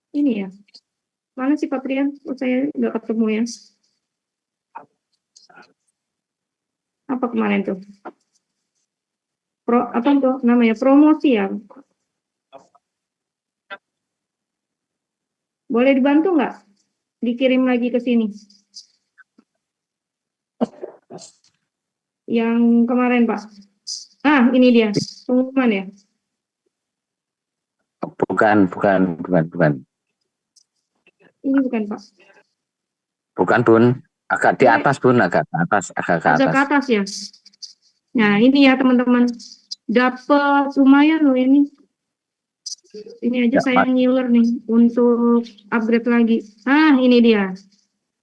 Ini ya. Mana sih Patrian? Oh, saya nggak ketemu ya. Apa kemarin tuh? Apa tuh namanya? Promosi ya. Boleh dibantu nggak? Dikirim lagi ke sini. Yang kemarin Pak. Ini dia pengumuman ya. Bukan. Ini bukan Pak. Bukan Bun, agak di atas Bun, agak ke atas. Agak ke atas ya. Nah ini ya teman-teman, dapat lumayan loh ini. Ini aja Ya, saya ngiler nih untuk upgrade lagi. Ah, ini dia.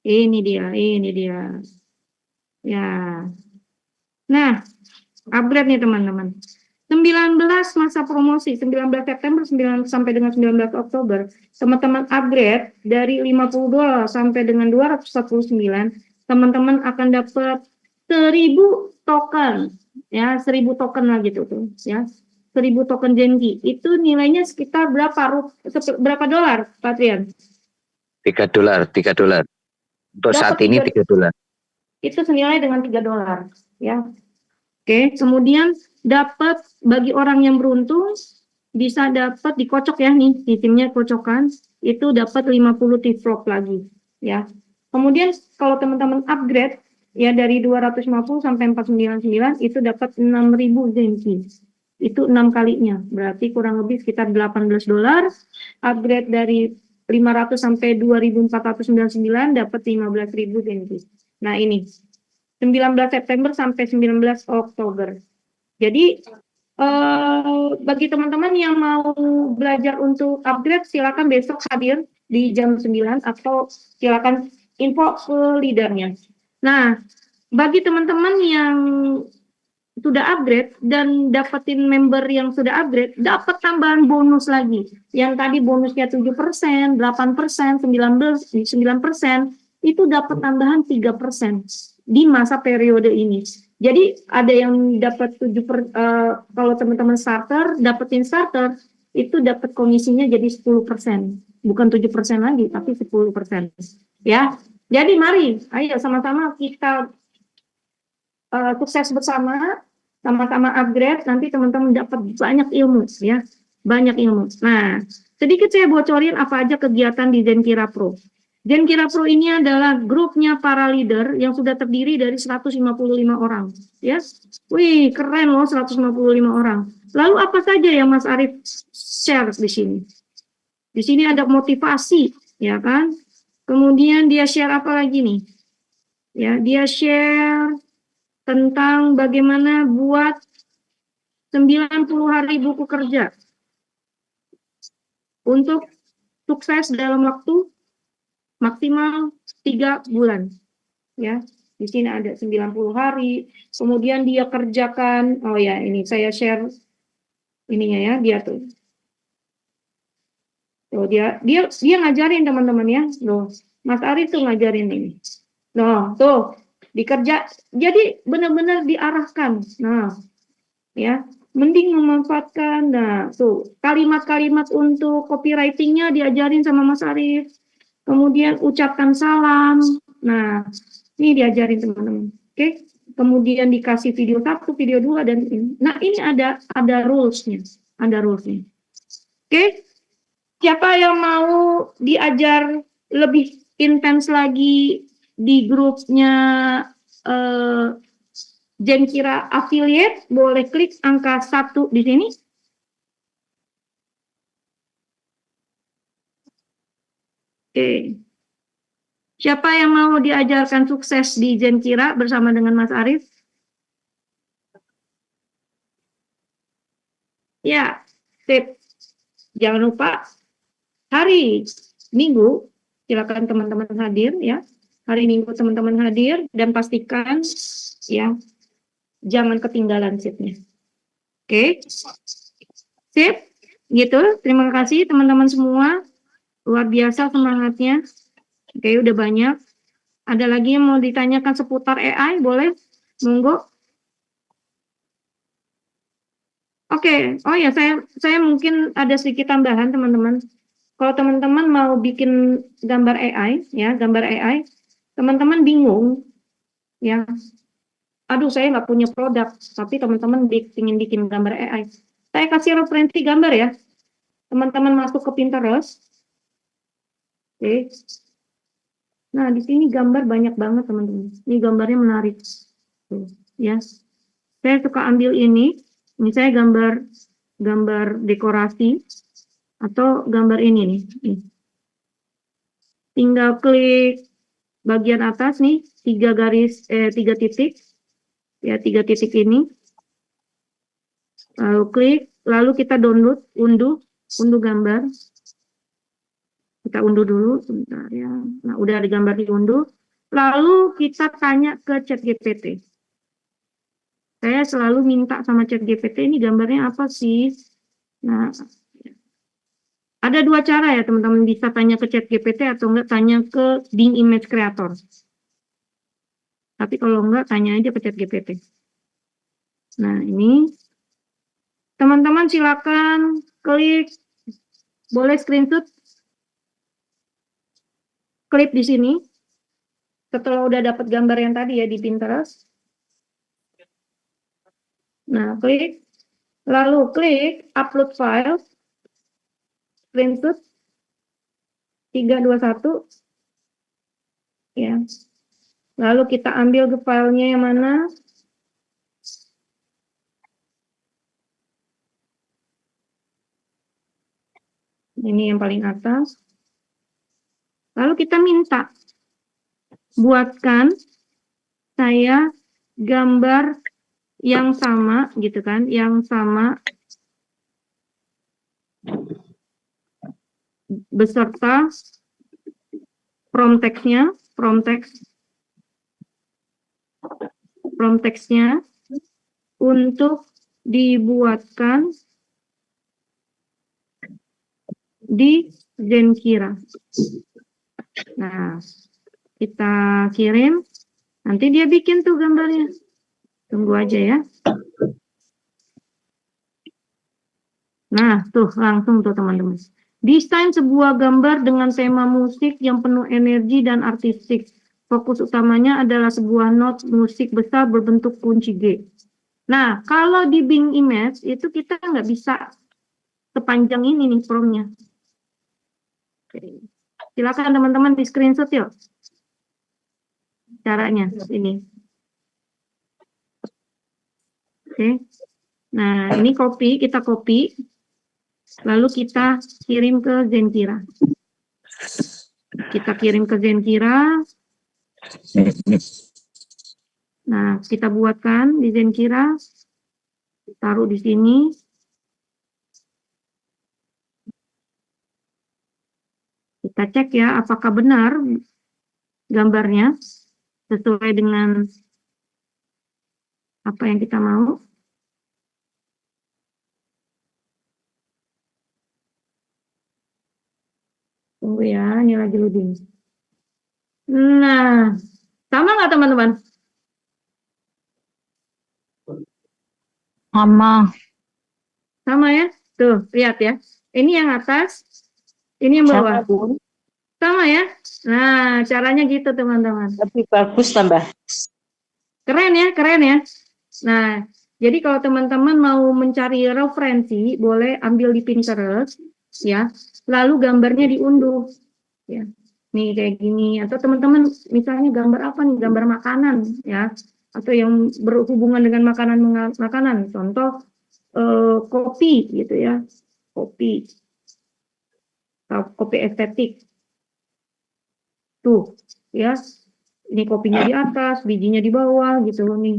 Ini dia, ini dia. Ya. Nah, upgrade nih teman-teman. 19 masa promosi, 19 September 9 sampai dengan 19 Oktober. Teman-teman upgrade dari $50 sampai dengan 249, teman-teman akan dapat 1000 token. Ya, 1000 token lagi tuh, ya. 1000 token Genki. Itu nilainya sekitar berapa dolar, Patrian? $3, $3. Untuk saat Dapat ini $3. $3. Itu senilai dengan $3, ya. Oke, kemudian dapat bagi orang yang beruntung bisa dapat dikocok ya nih, timnya kocokan itu dapat 50 T-flop lagi ya. Kemudian kalau teman-teman upgrade ya dari 250 sampai 499 itu dapat 6.000 Genki. Itu 6 kalinya, berarti kurang lebih sekitar $18. Upgrade dari 500 sampai 2.499 dapat 15.000 Genki. Nah, ini 19 September sampai 19 Oktober. Jadi bagi teman-teman yang mau belajar untuk upgrade silakan besok hadir di jam 9 atau silakan info ke leadernya. Nah, bagi teman-teman yang sudah upgrade dan dapetin member yang sudah upgrade, dapat tambahan bonus lagi. Yang tadi bonusnya 7%, 8%, 9%, itu dapat tambahan 3% di masa periode ini. Jadi ada yang dapat kalau teman-teman starter, dapetin starter, itu dapat komisinya jadi 10%. Bukan 7% lagi, tapi 10%. Ya, jadi mari, ayo sama-sama kita sukses bersama, sama-sama upgrade, nanti teman-teman dapat banyak ilmu ya, banyak ilmu. Nah, sedikit saya bocorin apa aja kegiatan di Zenkira Pro. Zenkira Pro ini adalah grupnya para leader yang sudah terdiri dari 155 orang ya. Wih, keren loh 155 orang. Lalu apa saja yang Mas Arief share di sini? Di sini ada motivasi ya kan. Kemudian dia share apa lagi nih? Ya, dia share tentang bagaimana buat 90 hari buku kerja untuk sukses dalam waktu maksimal 3 bulan. Ya, di sini ada 90 hari. Kemudian dia kerjakan, oh ya ini saya share ininya ya, dia tuh. Tuh dia ngajarin teman-teman ya. Loh, Mas Ari tuh ngajarin ini. Loh, tuh dikerja. Jadi benar-benar diarahkan. Nah, ya, mending memanfaatkan. Nah, tuh kalimat-kalimat untuk copywritingnya diajarin sama Mas Arief. Kemudian ucapkan salam. Nah, ini diajarin teman-teman. Oke. Kemudian dikasih video 1, video 2 dan ini. Nah, ini ada rules-nya. Ada rules-nya. Oke. Siapa yang mau diajar lebih intens lagi di grupnya Zenkira Affiliate, boleh klik angka 1 di sini. Oke. Siapa yang mau diajarkan sukses di Zenkira bersama dengan Mas Arief? Ya, sip. Jangan lupa hari Minggu, silakan teman-teman hadir ya. Hari Minggu teman-teman hadir dan pastikan ya, jangan ketinggalan seatnya. Oke. Sip. Gitu. Terima kasih teman-teman semua. Luar biasa semangatnya. Oke, udah banyak. Ada lagi yang mau ditanyakan seputar AI? Boleh? Monggo. Oke. Oh ya, saya mungkin ada sedikit tambahan teman-teman. Kalau teman-teman mau bikin gambar AI, ya, gambar AI, teman-teman bingung, ya. Aduh, saya nggak punya produk, tapi teman-teman ingin bikin gambar AI. Saya kasih referensi gambar ya. Teman-teman masuk ke Pinterest. Oke. Nah, di sini gambar banyak banget, teman-teman. Ini gambarnya menarik. Ya. Saya suka ambil ini. Ini saya gambar dekorasi atau gambar ini nih. Tinggal klik bagian atas nih, 3 titik. Ya, 3 titik ini. Lalu klik, lalu kita download, unduh unduh gambar. Kita unduh dulu sebentar ya. Nah, udah ada gambar diunduh. Lalu kita tanya ke ChatGPT. Saya selalu minta sama ChatGPT, ini gambarnya apa sih? Nah, ada dua cara ya teman-teman, bisa tanya ke ChatGPT atau enggak tanya ke Bing Image Creator. Tapi kalau enggak, tanya aja ke ChatGPT. Nah, ini teman-teman silakan klik, boleh screenshot, klik di sini. Setelah udah dapat gambar yang tadi ya di Pinterest. Nah, klik, lalu klik upload file, screenshot 321, ya. Lalu kita ambil ke filenya yang mana? Ini yang paling atas. Lalu kita minta, buatkan saya gambar yang sama, gitu kan, yang sama beserta prompt text-nya untuk dibuatkan di Zencira. Nah, kita kirim, nanti dia bikin tuh gambarnya. Tunggu aja ya. Nah, tuh langsung tuh teman-teman. Desain sebuah gambar dengan tema musik yang penuh energi dan artistik. Fokus utamanya adalah sebuah not musik besar berbentuk kunci G. Nah, kalau di Bing Image itu kita nggak bisa sepanjang ini nih promptnya. Silakan teman-teman di screenshot yuk. Caranya ini. Oke. Nah, ini kita copy. Lalu kita kirim ke Zencira. Kita kirim ke Zencira. Nah, kita buatkan di Zencira. Taruh di sini. Kita cek ya, apakah benar gambarnya sesuai dengan apa yang kita mau. Tunggu ya, ini lagi loading. Nah, sama nggak teman-teman? Sama. Sama ya? Tuh, lihat ya. Ini yang atas, ini yang bawah. Sama, Bun. Sama ya? Nah, caranya gitu teman-teman. Lebih bagus tambah. Keren ya, keren ya. Nah, jadi kalau teman-teman mau mencari referensi, boleh ambil di Pinterest, ya. Lalu gambarnya diunduh, ya. Nih kayak gini. Atau teman-teman misalnya gambar apa nih? Gambar makanan, ya. Atau yang berhubungan dengan makanan. Contoh kopi, gitu ya. Kopi. Atau kopi estetik. Tuh, ya. Ini kopinya di atas, bijinya di bawah gitu nih.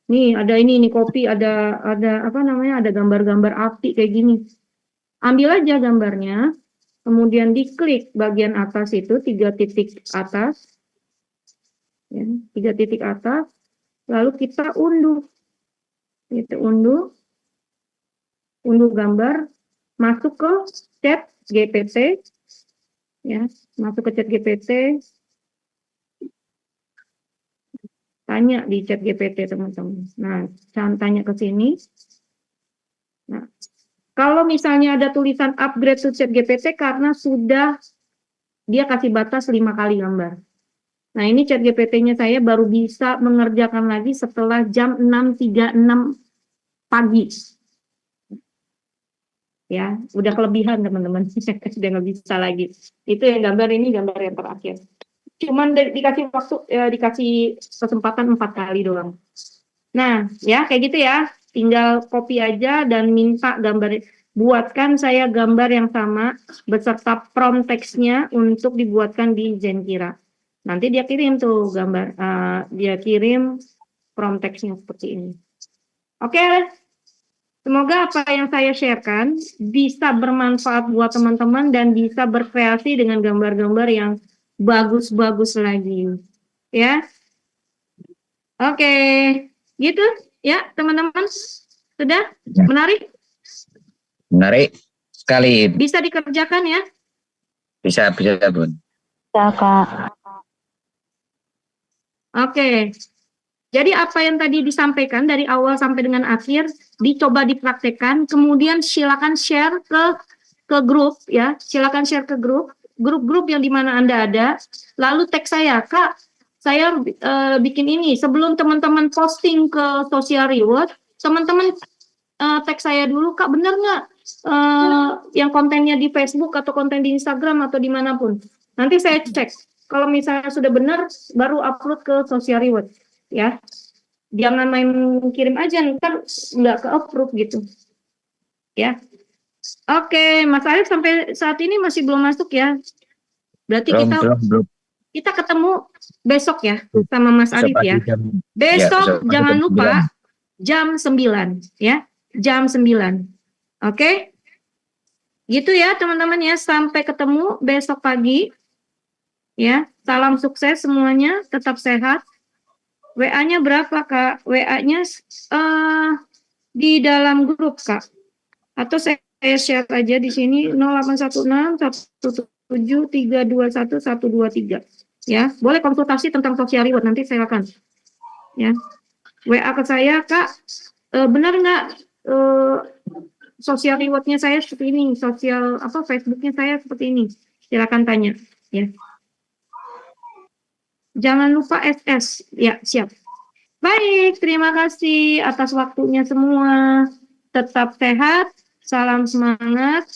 Nih ada ini kopi, ada apa namanya? Ada gambar-gambar api kayak gini. Ambil aja gambarnya, kemudian diklik bagian atas itu 3 titik atas. Ya, 3 titik atas, lalu kita unduh. Kita unduh gambar, masuk ke chat GPT. Ya, masuk ke chat GPT. Tanya di chat GPT teman-teman. Nah, jangan tanya ke sini. Nah, kalau misalnya ada tulisan upgrade to chat GPT karena sudah dia kasih batas 5 kali gambar. Nah, ini chat GPT-nya saya baru bisa mengerjakan lagi setelah jam 6.36 pagi. Ya, udah kelebihan teman-teman. Sudah nggak bisa lagi. Itu yang gambar ini gambar yang terakhir. Cuman dikasih waktu, dikasih kesempatan 4 kali doang. Nah, ya kayak gitu ya. Tinggal copy aja dan minta gambar. Buatkan saya gambar yang sama beserta prompt text-nya untuk dibuatkan di Zencira. Nanti dia kirim tuh gambar, dia kirim prompt text-nya seperti ini. Oke, Semoga apa yang saya sharekan bisa bermanfaat buat teman-teman dan bisa berkreasi dengan gambar-gambar yang bagus-bagus lagi. Ya. Oke. Gitu ya, teman-teman. Sudah? Ya. Menarik? Menarik sekali. Bisa dikerjakan ya? Bisa Bun. Ya, Kak. Oke. Jadi apa yang tadi disampaikan dari awal sampai dengan akhir dicoba dipraktekkan, kemudian silakan share ke grup ya, silakan share ke grup yang di mana Anda ada, lalu tag saya, Kak, saya bikin ini sebelum teman-teman posting ke social reward, teman-teman tag saya dulu, Kak, benar nggak yang kontennya di Facebook atau konten di Instagram atau dimanapun. Nanti saya cek. Kalau misalnya sudah benar, baru upload ke social reward. Ya, jangan main kirim aja, ntar nggak ke approve gitu. Ya, oke, Mas Arif sampai saat ini masih belum masuk ya. Berarti Belum. kita ketemu besok ya sama Mas Arif ya. Besok jangan lupa jam 9 ya, jam 9. Oke? Gitu ya teman-teman ya, sampai ketemu besok pagi. Ya, salam sukses semuanya, tetap sehat. WA-nya berapa, Kak? WA-nya di dalam grup, Kak. Atau saya share aja di sini 0816 17 321 123. Ya, boleh konsultasi tentang social reward nanti silakan. Ya. WA ke saya, Kak. Benar nggak social reward-nya saya seperti ini, Facebook-nya saya seperti ini. Silakan tanya, ya. Jangan lupa SS. Ya, siap. Baik, terima kasih atas waktunya semua. Tetap sehat, salam semangat,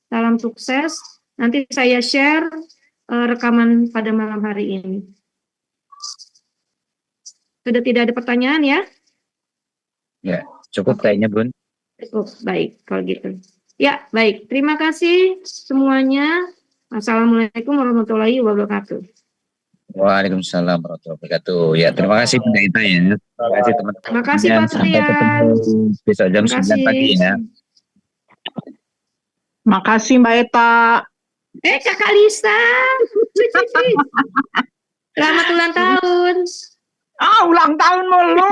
salam sukses. Nanti saya share rekaman pada malam hari ini. Sudah tidak ada pertanyaan ya? Ya, cukup kayaknya, Bun. Cukup, baik kalau gitu. Ya, baik. Terima kasih semuanya. Assalamualaikum warahmatullahi wabarakatuh. Waalaikumsalam warahmatullahi wabarakatuh. Ya, terima kasih Bunda Ita ya. Terima kasih teman-teman. Terima kasih Pak Sampai Trian. ketemu besok jam 9 pagi ya. Makasih Mbak Eta. Kakak Lisa. Selamat ulang tahun. Ulang tahun mulu.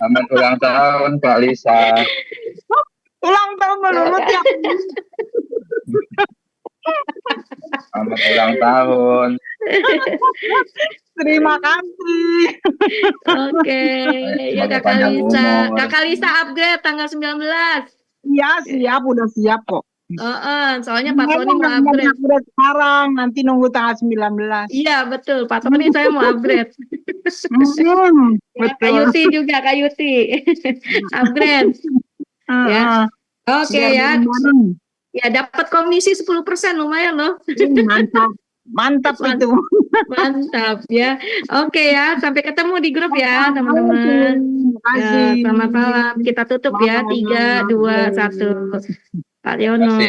Selamat ulang tahun Kak Lisa. Ulang tahun mulu tiap. Selamat ulang tahun. Terima kasih. Oke, ya Semoga Kakak panjang Lisa. umur. Kakak Lisa upgrade tanggal 19. Iya, siap, udah siap kok. Soalnya Pak Tony mau upgrade. Upgrade sekarang, nanti nunggu tanggal 19. Iya, betul. Pak Tony saya mau upgrade. Ya, Kak Betul. Yuti juga, Kak Yuti. Upgrade. Ya. Oke ya. Ya, dapat komisi 10%, lumayan loh. Mantap. Mantap itu. Mantap ya. Oke ya, sampai ketemu di grup ya, teman-teman. Terima kasih. Ya, selamat malam. Kita tutup ya. 3, 2, 1. Pak Leono.